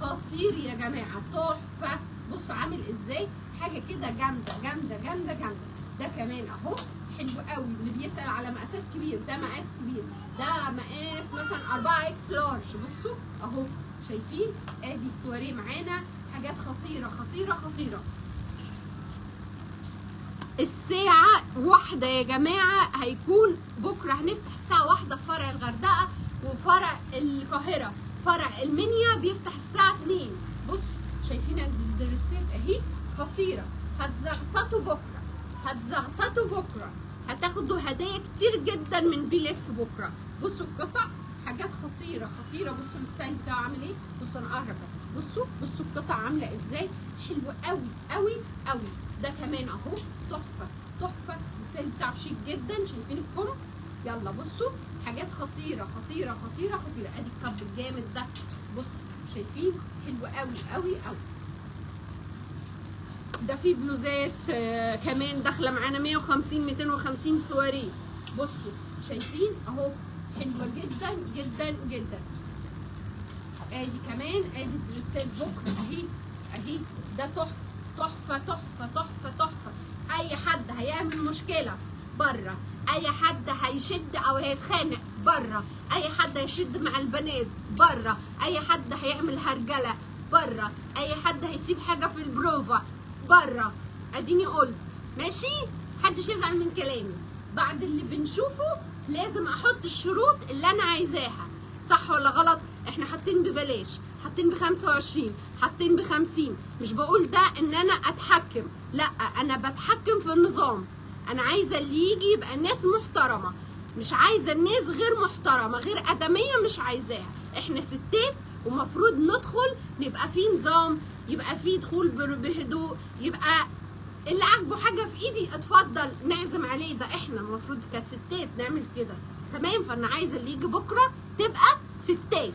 خطير يا جماعه تحفه. بصوا عامل ازاي. حاجه كده جامده جامده جامده جامده. ده كمان اهو حلو قوي. اللي بيسال على مقاسات كبير ده مقاس كبير. ده مقاس مثلا 4 اكس لارج. بصوا اهو شايفين ادي السواريه معانا. حاجات خطيره خطيره خطيره. الساعة 1 يا جماعة هيكون بكرة. هنفتح الساعة 1 في فرع الغردقة وفرع القاهرة. فرع المنيا بيفتح الساعة 2. بصوا شايفين الدرسات اهي خطيرة. هتزغططوا بكرة. هتاخدوا هدايا كتير جدا من بيلس بكرة. بصوا القطع حاجات خطيرة خطيرة. بصوا الستايل بتاعه عامل ايه. بصوا انا اقرب بس. بصوا القطع عاملة ازاي. حلوة قوي قوي قوي. ده كمان اهو تحفه تحفه. الستايل بتاعه شيك جدا. شايفين الكم. يلا بصوا حاجات خطيره خطيره خطيره خطيره. ادي الكب الجامد ده. بصوا شايفين حلو قوي قوي قوي. ده في بلوزات كمان داخله معانا 150 250 سواري. بصوا شايفين اهو حلوه جدا جدا جدا. ادي كمان ادي الدرسات بكره اهي. ده تحفه تحفه تحفه تحفه تحفه. اي حد هيعمل مشكله بره اي حد هيشد او هيتخانق بره، اي حد هيشد مع البنات بره، اي حد هيعمل هرجله بره، اي حد هيسيب حاجه في البروفا بره. اديني قلت ماشي، محدش يزعل من كلامي. بعد اللي بنشوفه لازم احط الشروط اللي انا عايزاها، صح ولا غلط؟ احنا حاطين ببلاش، حاطين ب25، حاطين ب50. مش بقول ده ان انا اتحكم، لا انا بتحكم في النظام. انا عايزه اللي يجي يبقى ناس محترمه، مش عايزه الناس غير محترمه غير ادميه، مش عايزاها. احنا ستات ومفروض ندخل نبقى في نظام، يبقى في دخول بهدوء، يبقى اللي عاجبه حاجه في ايدي اتفضل نعزم عليه. ده احنا المفروض كستات نعمل كده، تمام؟ فانا عايزه اللي يجي بكره تبقى ستات،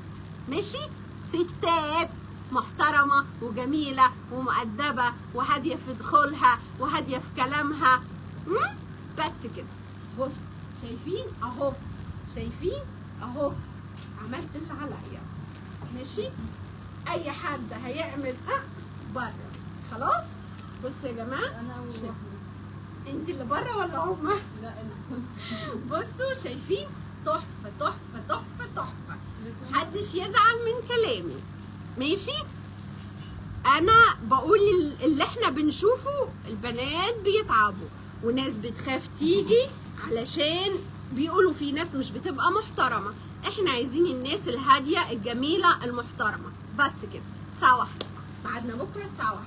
ماشي؟ ستات محترمه وجميله ومؤدبه وهاديه في دخولها وهاديه في كلامها. بس كده. بص شايفين اهو، شايفين اهو، عملت اللي عليا، ماشي؟ اي حد هيعمل بره خلاص. بصوا يا جماعه، انت اللي بره ولا هما؟ لا انا. بصوا شايفين؟ تحفه تحفه تحفه تحفه، محدش يزعل من كلامي، ماشي؟ انا بقول اللي احنا بنشوفه، البنات بيتعبوا وناس بتخاف تيجي علشان بيقولوا في ناس مش بتبقى محترمه. احنا عايزين الناس الهاديه الجميله المحترمه، بس كده. الساعه 1 ميعادنا بكره الساعه 1.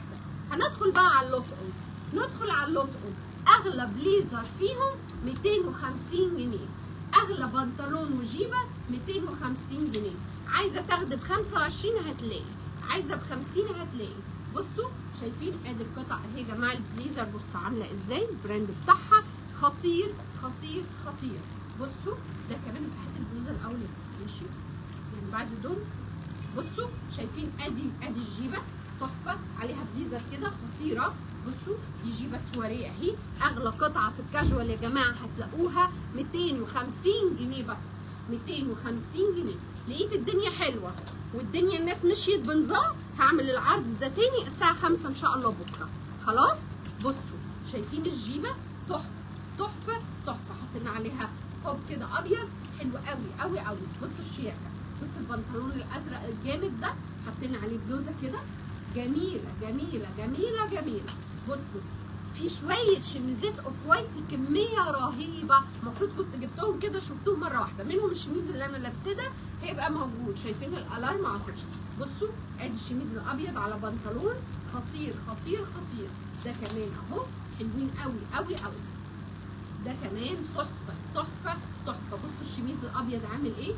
هندخل بقى على اللطقم، ندخل على اللطقم. اغلى بليزر فيهم 250 جنيه، اغلى بنطلون وجيبه 250 جنيه. عايزه تاخدي ب25 هتلاقي، عايزه ب50 هتلاقي. بصوا شايفين ادي القطع اهي يا جماعه. البليزر بصوا عامله ازاي، البراند بتاعها خطير خطير خطير. بصوا ده كمان بحط البلوزه الاول ماشي يعني بعد دول. بصوا شايفين ادي الجيبه تحفه عليها بليزر كده خطيره. بصوا دي جيبه سواريه اهي، اغلى قطعه في الكاجوال يا جماعه هتلاقوها 250 جنيه بس، 250 جنيه. لقيت الدنيا حلوه والدنيا الناس مشيت بنظام، هعمل العرض ده تاني الساعه 5 ان شاء الله بكره خلاص. بصوا شايفين الجيبه تحفه تحفه تحفه، حطينا عليها توب كده ابيض حلو قوي قوي قوي. بصوا الشياكه، بصوا البنطلون الازرق الجامد ده حطينا عليه بلوزه كده جميله جميله جميله جميله. بصوا في شويه شميزات اوف وايت كميه رهيبه، المفروض كنت جبتهم كده شفتهم مره واحده. منهم الشميز اللي انا لابساه ده هيبقى موجود، شايفين الالارم اهو. بصوا ادي الشميز الابيض على بنطلون خطير خطير خطير. ده كمان اهو حلوين قوي قوي قوي. ده كمان تحفه تحفه تحفه. بصوا الشميز الابيض عامل ايه،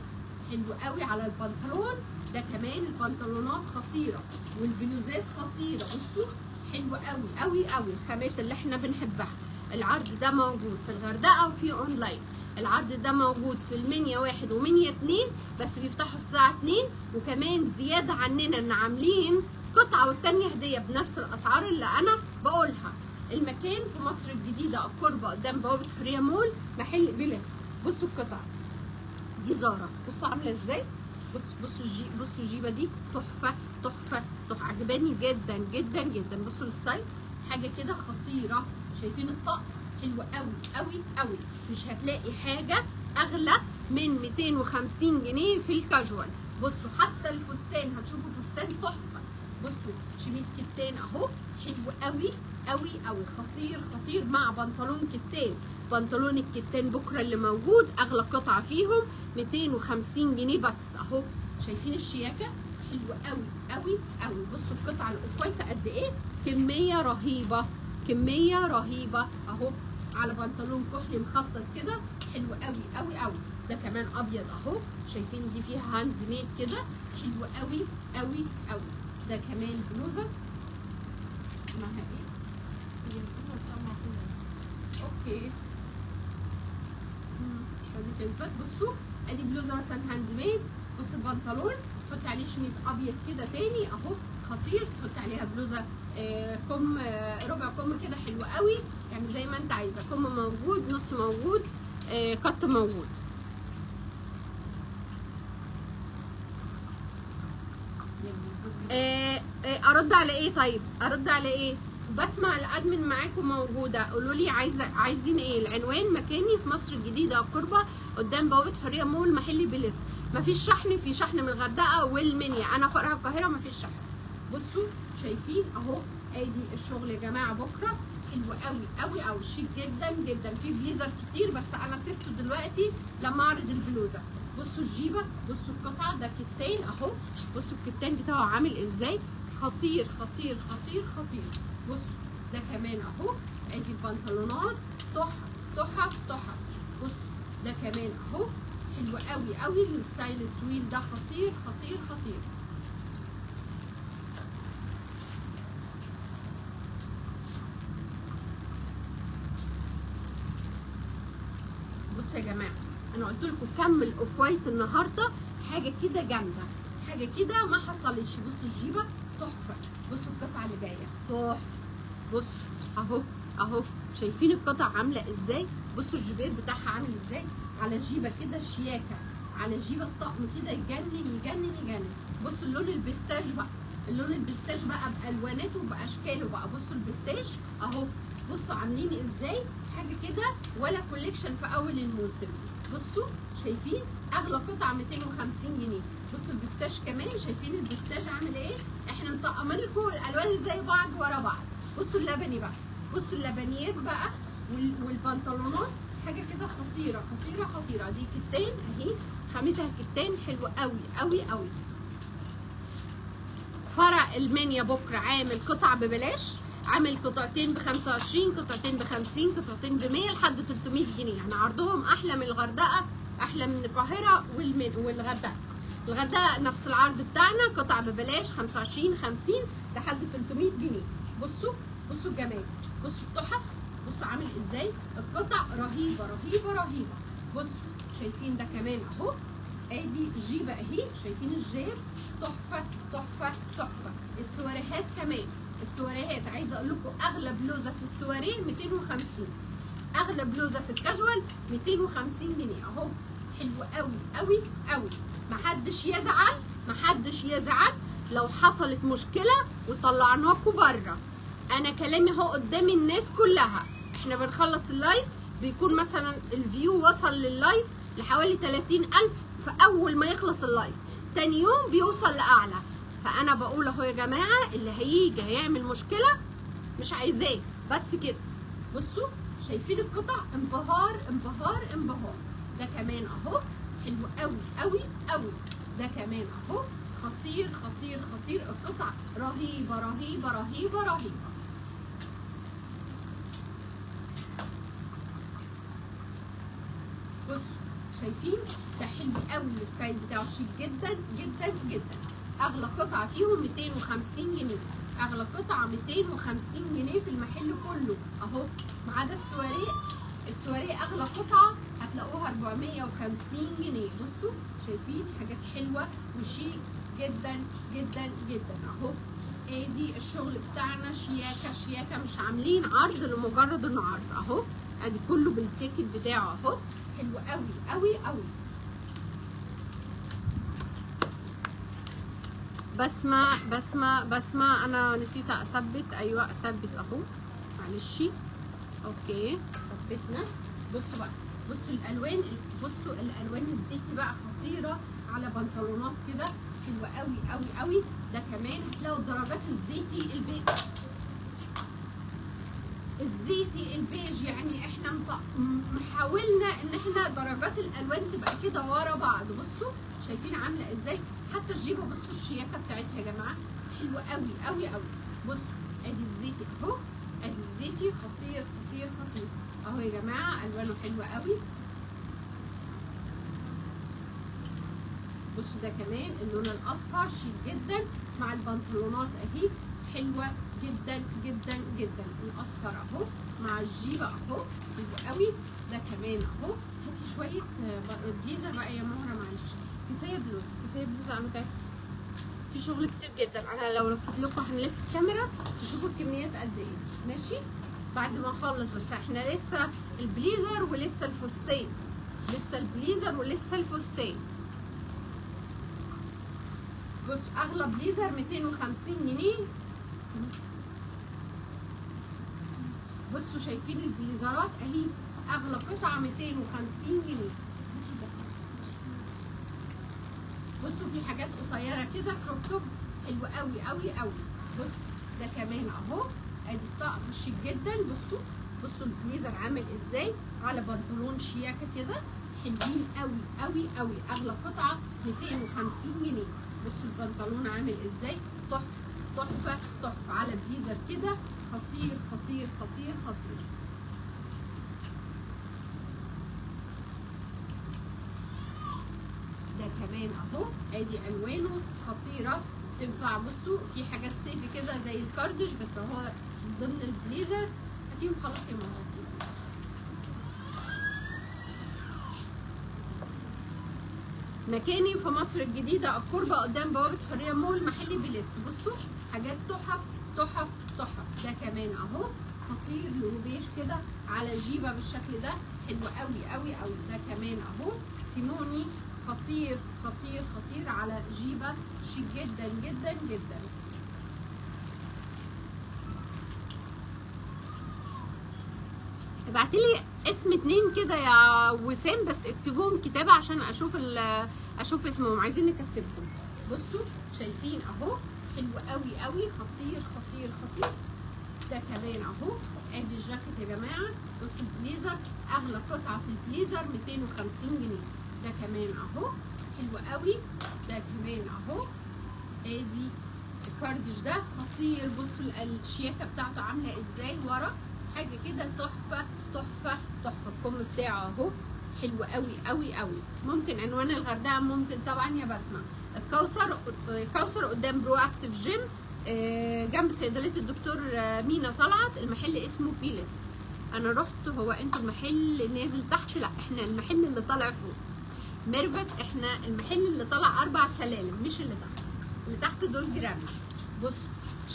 حلو قوي على البنطلون. ده كمان البنطلونات خطيره والبلوزات خطيره. بصوا حلو قوي قوي قوي، الخامات اللي احنا بنحبها. العرض ده موجود في الغردقه وفي اونلاين. العرض ده موجود في المنيا 1 ومنيا 2 بس بيفتحوا الساعه 2. وكمان زياده عننا ان عاملين قطعه والتانيه هديه بنفس الاسعار اللي انا بقولها. المكان في مصر الجديده القربه قدام بوابه حريه مول، محل بيلس. بصوا القطع دي زارا، بصوا عامله ازاي. بصوا الجيبه دي تحفه تحفه تحفه، عجباني جدا جدا جدا. بصوا الستايل حاجه كده خطيره. شايفين الطقم حلو قوي قوي قوي. مش هتلاقي حاجه اغلى من 250 جنيه في الكاجوال. بصوا حتى الفستان هتشوفوا فستان تحفه. بصوا شميز كتان اهو حلو قوي قوي قوي، خطير خطير مع بنطلون كتان. بنطلون الكتان بكره اللي موجود اغلى قطعه فيهم 250 جنيه بس اهو. شايفين الشياكه حلوه قوي قوي قوي. بصوا القطعه الاوف وايت قد ايه، كميه رهيبه كميه رهيبه اهو، على بنطلون كحلي مخطط كده حلو قوي قوي قوي. ده كمان ابيض اهو، شايفين دي فيها هاند ميد كده حلو قوي قوي قوي. ده كمان بلوزه اسمها ايه، هي البلوزه اوكي مش راضي تثبت. بصوا ادي بلوزه مثلا هاند ميد. بصوا البنطلون تحط عليه شميز ابيض كده تاني اهو خطير، تحط عليها بلوزه كم ربع كم كده حلو قوي، يعني زي ما انت عايزه. كم موجود، نص موجود، قط موجود. ارد على ايه طيب، ارد على ايه؟ بسمع الادمن معاكم موجوده، قولوا لي عايزين ايه. العنوان مكاني في مصر الجديده القربه قدام بوابه حريه مول محلي بلس. مفيش شحن، في شحن من الغردقه والمنيا، انا فرع القاهره مفيش شحن. بصوا شايفين اهو، ادي الشغل يا جماعه بكره حلو قوي قوي قوي، شيك جدا جدا. في بليزر كتير بس انا سبته دلوقتي لما اعرض البلوزه. بصوا الجيبه، بصوا القطعه، ده كتان اهو، بصوا الكتان بتاعه عامل ازاي، خطير خطير خطير خطير. بصوا ده كمان اهو، ادي البنطلونات تحفه تحفه تحفه. بصوا ده كمان اهو حلو قوي قوي، الستايل الطويل ده خطير خطير خطير. بصوا يا جماعه، انا قلت لكم كم الاوف وايت النهارده، حاجه كده جامده، حاجه كده ما حصلتش. بصوا الجيبه تحفه، بصوا القطعه اللي جايه تحفه. بصوا اهو اهو، شايفين القطع عامله ازاي، بصوا الجبير بتاعها عامل ازاي، على جيبه كده شياكه، على جيبه الطقم كده يجنن يجنن يجنن. بصوا اللون البستاج بقى، اللون البستاج بقى بالواناته وباشكاله بقى. بصوا البستاج اهو، بصوا عاملين ازاي حاجه كده ولا كوليكشن في اول الموسم. بصوا شايفين اغلى قطعه 250 جنيه. بصوا البستاج كمان، شايفين البستاج عامل ايه، احنا مطقمين لكم الالوان زي بعض ورا بعض. بصوا اللبني بقى، بصوا اللبنيات بقى والبنطلونات، حاجه كده خطيره خطيره خطيره. دي كتان اهي، خامتها كتان حلو قوي قوي قوي. فرع المنيا بكره عامل قطع ببلاش، عامل قطعتين ب 25، قطعتين ب 50، قطعتين ب 100 لحد 300 جنيه. يعني عرضهم احلى من الغردقه، احلى من القاهره والغردقه. الغردقه نفس العرض بتاعنا، قطع ببلاش 25 50 لحد 300 جنيه. بصوا بصوا الجمال، بصوا التحف، بصوا عامل ازاي، القطع رهيبه رهيبه رهيبه. بصوا شايفين ده كمان اهو، ادي جيبه اهي، شايفين الجيب تحفه تحفه تحفه. السواريهات كمان، السواريهات عايزه اقول لكم اغلى بلوزه في السواريه 250، اغلى بلوزه في الكاجوال 250 جنيه اهو، حلو قوي قوي قوي. محدش يزعل، محدش يزعل لو حصلت مشكله وطلعناكم بره. انا كلامي اهو قدام الناس كلها. احنا بنخلص اللايف بيكون مثلا الفيو وصل لللايف لحوالي 30,000 في اول ما يخلص اللايف، تاني يوم بيوصل لاعلى. فانا بقول اهو يا جماعه، اللي هيجي هيعمل مشكله مش عايزاه، بس كده. بصوا شايفين القطع، انبهار انبهار انبهار. ده كمان اهو حلو قوي قوي قوي، ده كمان اهو خطير خطير خطير. القطع رهيبه رهيبه رهيبه رهيبه. بصوا شايفين ده حلو قوي، الستايل بتاعه شيك جدا جدا جدا. اغلى قطعه فيهم 250 جنيه، اغلى قطعه 250 جنيه في المحل كله اهو، ما عدا السواريه. السواريه اغلى قطعه هتلاقوها 450 جنيه. بصوا شايفين حاجات حلوه وشيك جدا جدا جدا اهو. ادي الشغل بتاعنا شياكه شياكه، مش عاملين عرض لمجرد انه عرض اهو، ادي كله بالتيكت بتاعه اهو، حلو قوي قوي قوي. بسمة انا نسيت اثبت، ايوه اثبت اهو، معلش اوكي ثبتنا. بصوا بقى، بصوا الالوان، بصوا الالوان الزيتي بقى خطيره على بنطلونات كده، حلوه قوي قوي قوي. ده كمان هتلاقوا الدرجات الزيتي البيج، الزيتي البيج، يعني احنا محاولنا ان احنا درجات الالوان تبقى كده ورا بعض. بصوا شايفين عامله ازاي، حتى الجيبه بصوا الشياكه بتاعتها يا جماعه حلوه قوي قوي قوي. بصوا ادي الزيتي اهو، ادي الزيتي خطير خطير خطير اهو يا جماعه، الوانه حلوه قوي. بصوا ده كمان اللون الاصفر شيك جدا مع البنطلونات اهي، حلوه جدا جدا جدا. الاصفر اهو مع الجيبه اهو حلو قوي. ده كمان اهو، هاتي شويه بليزر بقى يا مهره، معلش كفايه بلوزه كفايه بلوزه، انا تعبت في شغل كتير جدا. انا لو لفت لكم هنلف الكاميرا تشوفوا الكميات قد ايه، ماشي بعد ما نخلص. بس احنا لسه البليزر ولسه الفستان، لسه البليزر ولسه الفستان. بص اغلى بليزر 250 جنيه، بصوا شايفين البليزرات اهي، اغلى قطعه 250 جنيه. بصوا في حاجات قصيره كده كروب توب حلوه قوي قوي قوي. بصوا ده كمان اهو، ادي الطقم شيك جدا. بصوا البليزر عامل ازاي على بنطلون شياكه كده، حلوين قوي قوي قوي. اغلى قطعه 250 جنيه. بصوا البنطلون عامل ازاي، تحفه تحفه تحفه على بليزر كده، خطير خطير خطير خطير. ده كمان اهو، ادي الوانه خطيره تنفع. بصوا في حاجات صيفي كده زي الكاردش، بس هو من ضمن البليزر. هاتيهم خلاص يا ماما. مكاني في مصر الجديدة القربة قدام بوابة حرية مول محل بليس. بصوا حاجات تحف تحف تحف. ده كمان اهو خطير، لوبيش كده على جيبة بالشكل ده، حلو قوي قوي قوي. ده كمان اهو سيموني، خطير خطير خطير على جيبة شيك جدا جدا جدا. ابعتيلي اسم 2 كده يا وسام، بس اكتبوهم كتابه عشان اشوف اسمهم، عايزين نكسبهم. بصوا شايفين اهو، حلو قوي قوي، خطير خطير خطير. ده كمان اهو، ادي الجاكيت يا جماعه. بصوا البليزر، اغلى قطعه في البليزر 250 جنيه. ده كمان اهو حلو قوي. ده كمان اهو، ادي الكاردش ده خطير. بصوا الشياكه بتاعته عامله ازاي ورا، حاجه كده تحفه تحفه تحفه. الكم بتاعه اهو حلو قوي قوي قوي. ممكن عنوان الغردقه، ممكن طبعا يا بسمه. كوثر قدام برو اكتيف جيم، جنب صيدليه الدكتور مينا طلعت. المحل اسمه بيلس. انا رحت، هو انتوا المحل نازل تحت؟ لا احنا المحل اللي طالع فوق. ميرفت احنا المحل اللي طالع 4 سلالم، مش اللي تحت. اللي تحت دول جرامز. بصوا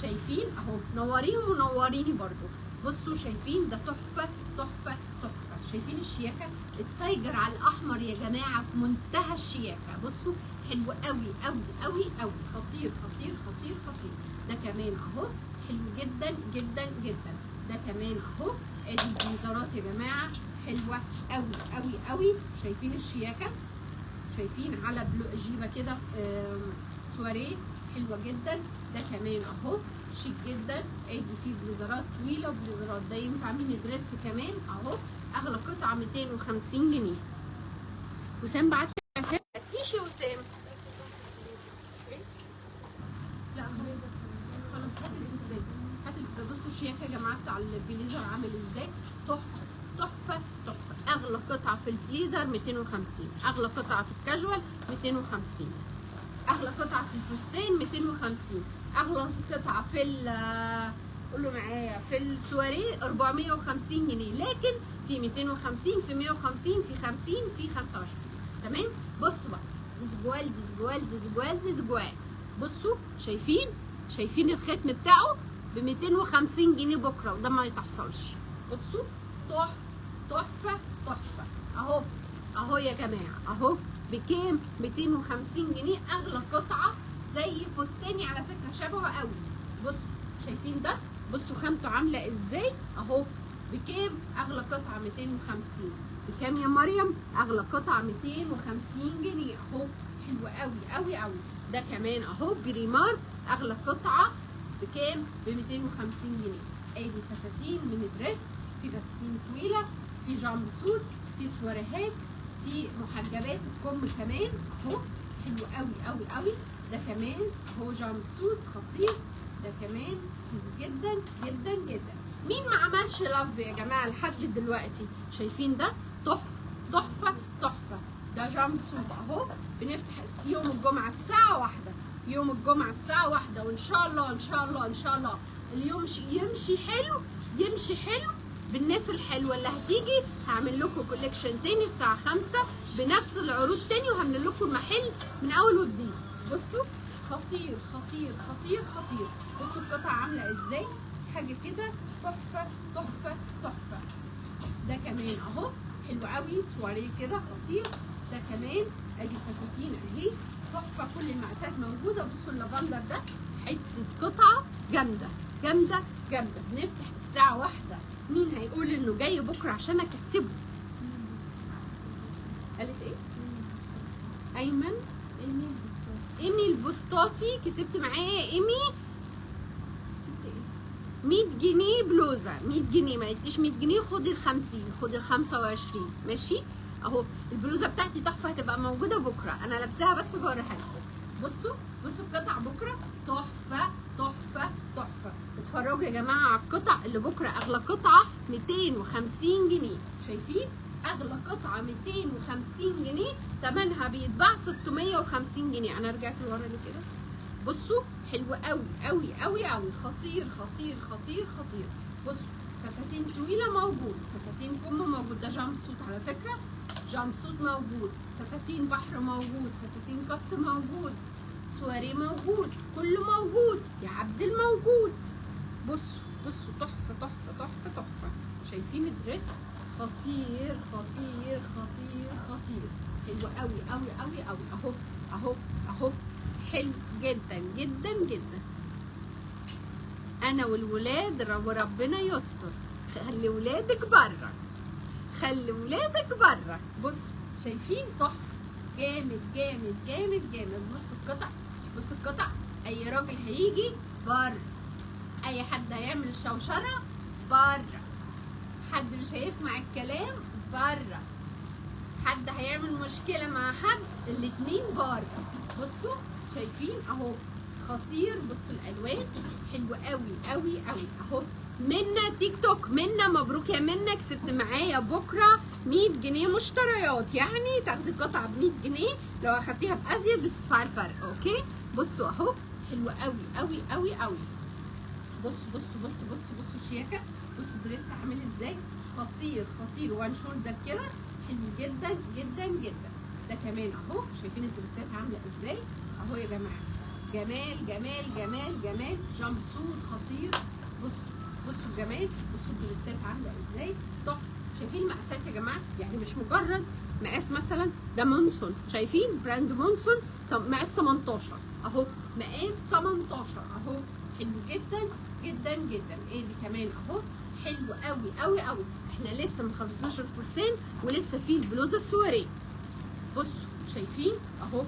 شايفين اهو، نوريهم ونوريني برضو. بصوا شايفين ده تحفه تحفه تحفه. شايفين الشياكه، التايجر على الاحمر يا جماعه في منتهى الشياكه. بصوا حلو قوي قوي قوي قوي، خطير خطير خطير خطير. ده كمان اهو حلو جدا جدا جدا. ده كمان اهو، ادي البليزرات يا جماعه حلوه قوي قوي قوي. شايفين الشياكه، شايفين على جيبه كده سواريه حلوه جدا. ده كمان اهو شيك جدا، ادي فيه بليزرات طويله وبليزرات، ده ينفع ميني دريس كمان اهو. اغلى قطعه 250 جنيه. وسام بعت لي رساله، تيشي وسام. لا خلاص هات الفستان، هات الفستان. بصوا الشياكه يا جماعه بتاع البليزر عامل ازاي، تحفه تحفه تحفه. اغلى قطعه في البليزر 250، اغلى قطعه في الكاجوال 250، اغلى قطعه في الفستان 250، اغلى قطعه في قولوا معايا في السواريه 450 جنيه. لكن في 250، في 150، في 50، في 25. تمام. بصوا بقى، ديزجوال ديزجوال ديزجوال ديزجوال. بصوا شايفين الختم بتاعه ب 250 جنيه بكره، وده ما يتحصلش. بصوا تحفه تحفه تحفه اهو يا جماعه اهو. بكام؟ 250 جنيه. اغلى قطعه زي فستاني على فكره، شبهه قوي. بصوا شايفين ده، بصوا خامته عامله ازاي اهو. بكام؟ اغلى قطعه 250. بكام يا مريم؟ اغلى قطعه 250 جنيه اهو. حلو قوي قوي قوي. ده كمان اهو بريمار، اغلى قطعه بكام؟ ب 250 جنيه. ادي فساتين من دريس، في فساتين طويله، في جامب سوت، في سواريهات، في محجبات الكم كمان اهو. حلو قوي قوي قوي. ده كمان اهو جامب سوت خطير. ده كمان حلو جدا جدا جدا. مين ما عملش لاف يا جماعه لحد دلوقتي؟ شايفين ده تحفه تحفه تحفه. ده جامب سوت اهو. بنفتح يوم الجمعه الساعه 1، يوم الجمعه الساعه 1، وان شاء الله ان شاء الله ان شاء الله اليوم يمشي حلو، يمشي حلو بالناس الحلوه اللي هتيجي. هعمل لكم كوليكشن تاني الساعه 5 بنفس العروض تاني، وهعمل لكم المحل من اول وجديد. بصوا خطير خطير خطير خطير. بصوا القطعه عامله ازاي، حاجه كده تحفه تحفه تحفه. ده كمان اهو حلو قوي، سواريه كده خطير. ده كمان ادي فساتين اهي تحفه، كل المقاسات موجوده. بصوا اللافندر ده حته قطعه جامده جامده جامده. بنفتح الساعه 1 مين هيقول انه جاي بكره عشان اكسبه؟ قالت ايه؟ ايمن. ايمي البسطاطي. كسبت معايا يا ايمي 100 جنيه بلوزه. 100 جنيه، ما اديش 100 جنيه، خدي ال 50، خدي ال 25. ماشي اهو. البلوزه بتاعتي تحفه، هتبقى موجوده بكره. انا لابساها بس بوريها لكم. بصوا بصوا القطع بكره تحفه تحفه تحفه. اتفرجوا يا جماعه على القطع اللي بكره. اغلى قطعه 250 جنيه. شايفين؟ اغلى قطعه 250 جنيه، ثمنها بيتباع 650 جنيه. انا رجعت لورا ليه كده؟ بصوا حلو قوي قوي قوي قوي. خطير خطير خطير خطير. بصوا فساتين طويله موجود، فساتين كم موجود، ده جامب سوت على فكره، جامب سوت موجود، فساتين بحر موجود، فساتين كت موجود، سواري موجود، كله موجود يا عبد الموجود. بصوا بصوا تحفه تحفه تحفه تحفه. شايفين الدريس؟ خطير خطير خطير خطير. حلو قوي قوي قوي قوي. اهو اهو اهو. حلو جدا جدا جدا. انا والولاد وربنا يستر. خلي ولادك بره، خلي ولادك بره. بص شايفين؟ تحفه. جامد جامد جامد جامد. بصوا القطع، بصوا القطع. اي راجل هيجي بره، اي حد هيعمل الشوشره بره، حد مش هيسمع الكلام بره، حد هيعمل مشكله مع حد، الاتنين بره. بصوا شايفين اهو؟ خطير. بصوا الالوان حلوه قوي قوي قوي اهو. منا تيك توك، منا مبروك يا منا، كسبت معايا بكره 100 جنيه مشتريات، يعني تاخدي القطعه ب 100 جنيه، لو اخدتيها بازيد بتدفعي الفرق. اوكي بصوا اهو حلوه قوي قوي قوي قوي. بصوا بصوا بصوا بصوا بصوا شياكه. بصوا الدريس عامل ازاي؟ خطير خطير. وان شولدر كده حلو جدا جدا جدا. ده كمان اهو. شايفين الدريسات عامله ازاي؟ اهو يا جماعه. جمال جمال جمال جمال. جامب سوت خطير. بصوا بصوا الجمال. بصوا الدريسات عامله ازاي؟ تحفه. شايفين المقاسات يا جماعه؟ يعني مش مجرد مقاس مثلا ده مونسون، شايفين براند مونسون؟ طب مقاس 18 اهو، مقاس 18 اهو. حلو جدا جدا جدا. ايه دي كمان اهو؟ حلو قوي قوي قوي. احنا لسه ما خلصناش الفستان ولسه في البلوزه السواريه. بصوا شايفين اهو؟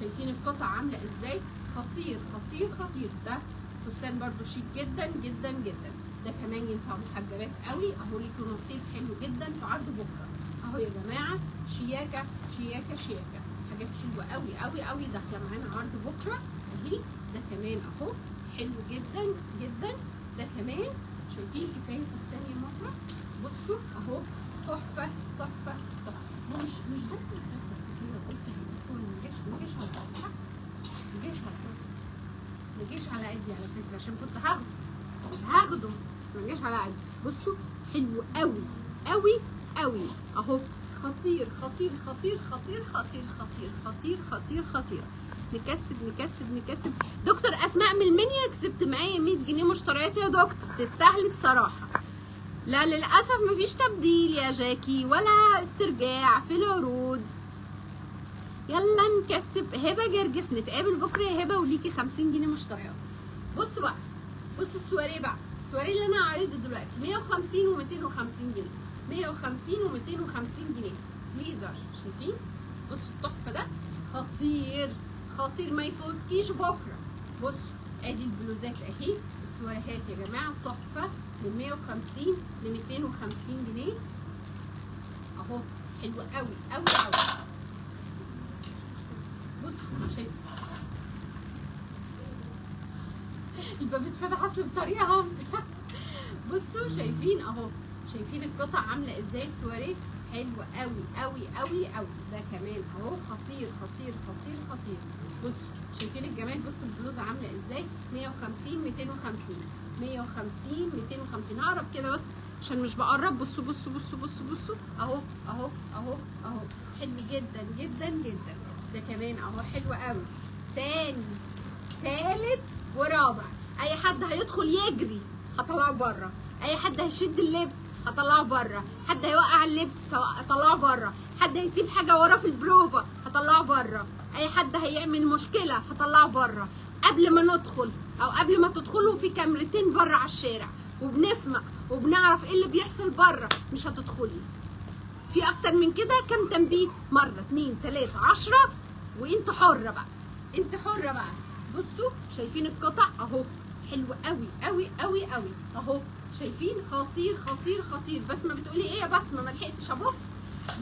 شايفين القطع عامله ازاي؟ خطير خطير خطير. ده فستان برده شيك جدا جدا جدا. ده كمان ينفع محجبات قوي اهو. ليكوا نصيب حلو جدا في عرض بكره اهو يا جماعه. شياكه شياكه شياكه. حاجات حلوه قوي قوي قوي داخله معانا عرض بكره اهي. ده كمان اهو حلو جدا جدا. ده كمان شايفين؟ كفايه فستان يا ماما. بصوا اهو تحفه تحفه تحفه. هو مش ده كده قلت بس هو ما جاش على قدي، صح؟ ما جاش على قدي على فكره، عشان كنت هاخده بس ما جاش على قدي. بصوا حلو قوي قوي قوي اهو. خطير خطير خطير خطير خطير خطير خطير خطير خطير. نكسب نكسب نكسب. دكتور اسماء من المنيا، كسبت معايا 100 جنيه مشتريات يا دكتور، تستاهلي بصراحه. لا للاسف مفيش تبديل يا جاكي ولا استرجاع في العروض. يلا نكسب. هبه جرجس، نتقابل بكره يا هبه وليكي 50 جنيه مشتريات. بصوا بقى، بصوا السواريه بقى. السواريه اللي انا عارضه دلوقتي 150 و250 جنيه، 150 و250 جنيه بليزر. شايفين؟ بصوا التحفه ده خطير خطير، ما يفوتكيش بكره. بصوا ادي البلوزات اهي. السواريهات يا جماعه تحفه، من 150 ل 250 جنيه اهو. حلوه قوي قوي قوي. بصوا شايف الباب اتفتح اصل بطريقه هبله. بصوا شايفين اهو؟ شايفين القطع عامله ازاي؟ السواريه حلوه قوي قوي قوي قوي. ده كمان اهو خطير خطير خطير خطير. بصوا شايفين الجمال؟ بصوا البلوزه عامله ازاي؟ 150 250 150 250. هقرب كده بس عشان مش بقرب. بصوا بصوا بصوا بصوا بصوا اهو اهو اهو اهو. حلو جدا جدا جدا. ده كمان اهو حلو قوي. تاني تالت ورابع. اي حد هيدخل يجري هطلعه بره، اي حد هيشد اللبس هطلعه بره، حد هيوقع اللبس هطلعه بره، حد هيسيب حاجه ورا في البروفا هطلعه بره، اي حد هيعمل مشكله هطلعه بره. قبل ما ندخل او قبل ما تدخلوا في كاميرتين بره على الشارع وبنسمع وبنعرف ايه اللي بيحصل بره مش هتدخلي. في اكتر من كده كام تنبيه؟ مره 2 3 10 وانت حره بقى، انت حره بقى. بصوا شايفين القطع اهو، حلو قوي قوي قوي قوي اهو، شايفين؟ خطير خطير خطير. بسمه بتقولي ايه يا بسمه ما لحقتش ابص.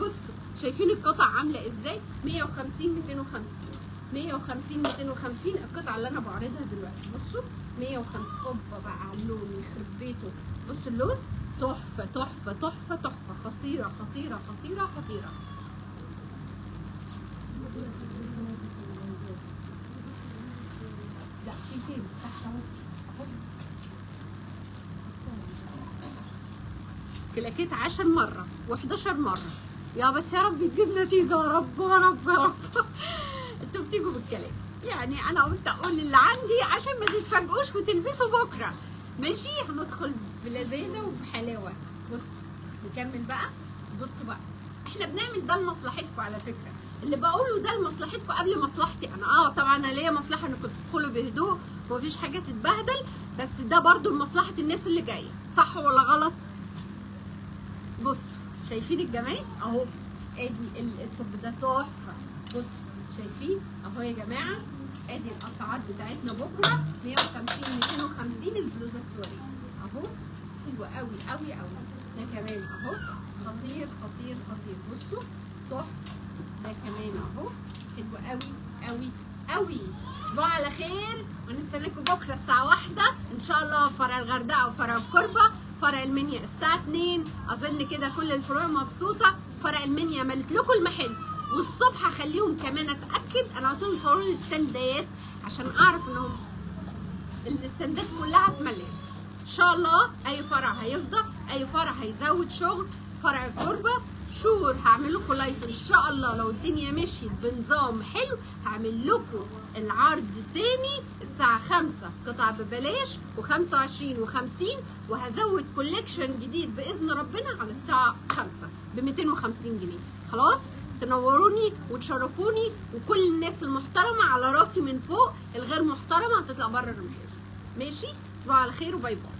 بصوا شايفين القطع عامله ازاي؟ 150 250 150 250 القطعه اللي انا بعرضها دلوقتي. بصوا 150. اوبا بقى على اللون يخرب بيته. بصوا اللون تحفه تحفه تحفه تحفه، خطيره خطيره خطيره خطيره. لا في تاني تحت اهو. كلاكيت 10 مره و11 مره. يا بس يا رب تجيب نتيجه يا رب يا رب يا رب. انتوا بتيجوا بالكلام، يعني انا قلت اقول اللي عندي عشان ما تتفاجئوش وتلبسوا بكره. ماشي هندخل بلذاذه وبحلاوه. بص نكمل بقى. بصوا بقى احنا بنعمل ده لمصلحتكم على فكره، اللي بقوله ده لمصلحتكم قبل مصلحتي انا. طبعا انا ليا مصلحه انكم تدخلوا بهدوء ومفيش حاجه تتبهدل، بس ده برضو لمصلحه الناس اللي جايه، صح ولا غلط؟ بصوا شايفين الجمال اهو، ادي الطب ده تحفه. بصوا شايفين اهو يا جماعه، ادي الاسعار بتاعتنا بكره 150 250 البلوزه السوريه اهو، حلوه قوي قوي قوي. ده كمان اهو خطير خطير خطير. بصوا تحفه. ده كمان اهو حلو قوي قوي قوي. تصبحوا على خير ونستناكم بكره الساعه 1 ان شاء الله، فرع الغردقه وفرع القربه، فرع المنيا الساعه 2. اظن كده كل الفروع مبسوطه. فرع المنيا ملت لكم المحل، والصبح هخليهم كمان اتاكد. انا قلت لهم صوروا لي الستاندات عشان اعرف انهم الستاندات كلها اتملت ان شاء الله. اي فرع هيفضى، اي فرع هيزود شغل. فرع القربه شور هعمل لكم لايف ان شاء الله، لو الدنيا مشيت بنظام حلو هعمل لكم العرض تاني الساعه 5 قطع ببلاش و25 و50، وهزود كوليكشن جديد باذن ربنا على الساعه 5 ب 250 جنيه. خلاص تنوروني وتشرفوني، وكل الناس المحترمه على راسي من فوق، الغير محترمه هتطلع بره المحل. ماشي؟ تصبحوا على خير وباي باي.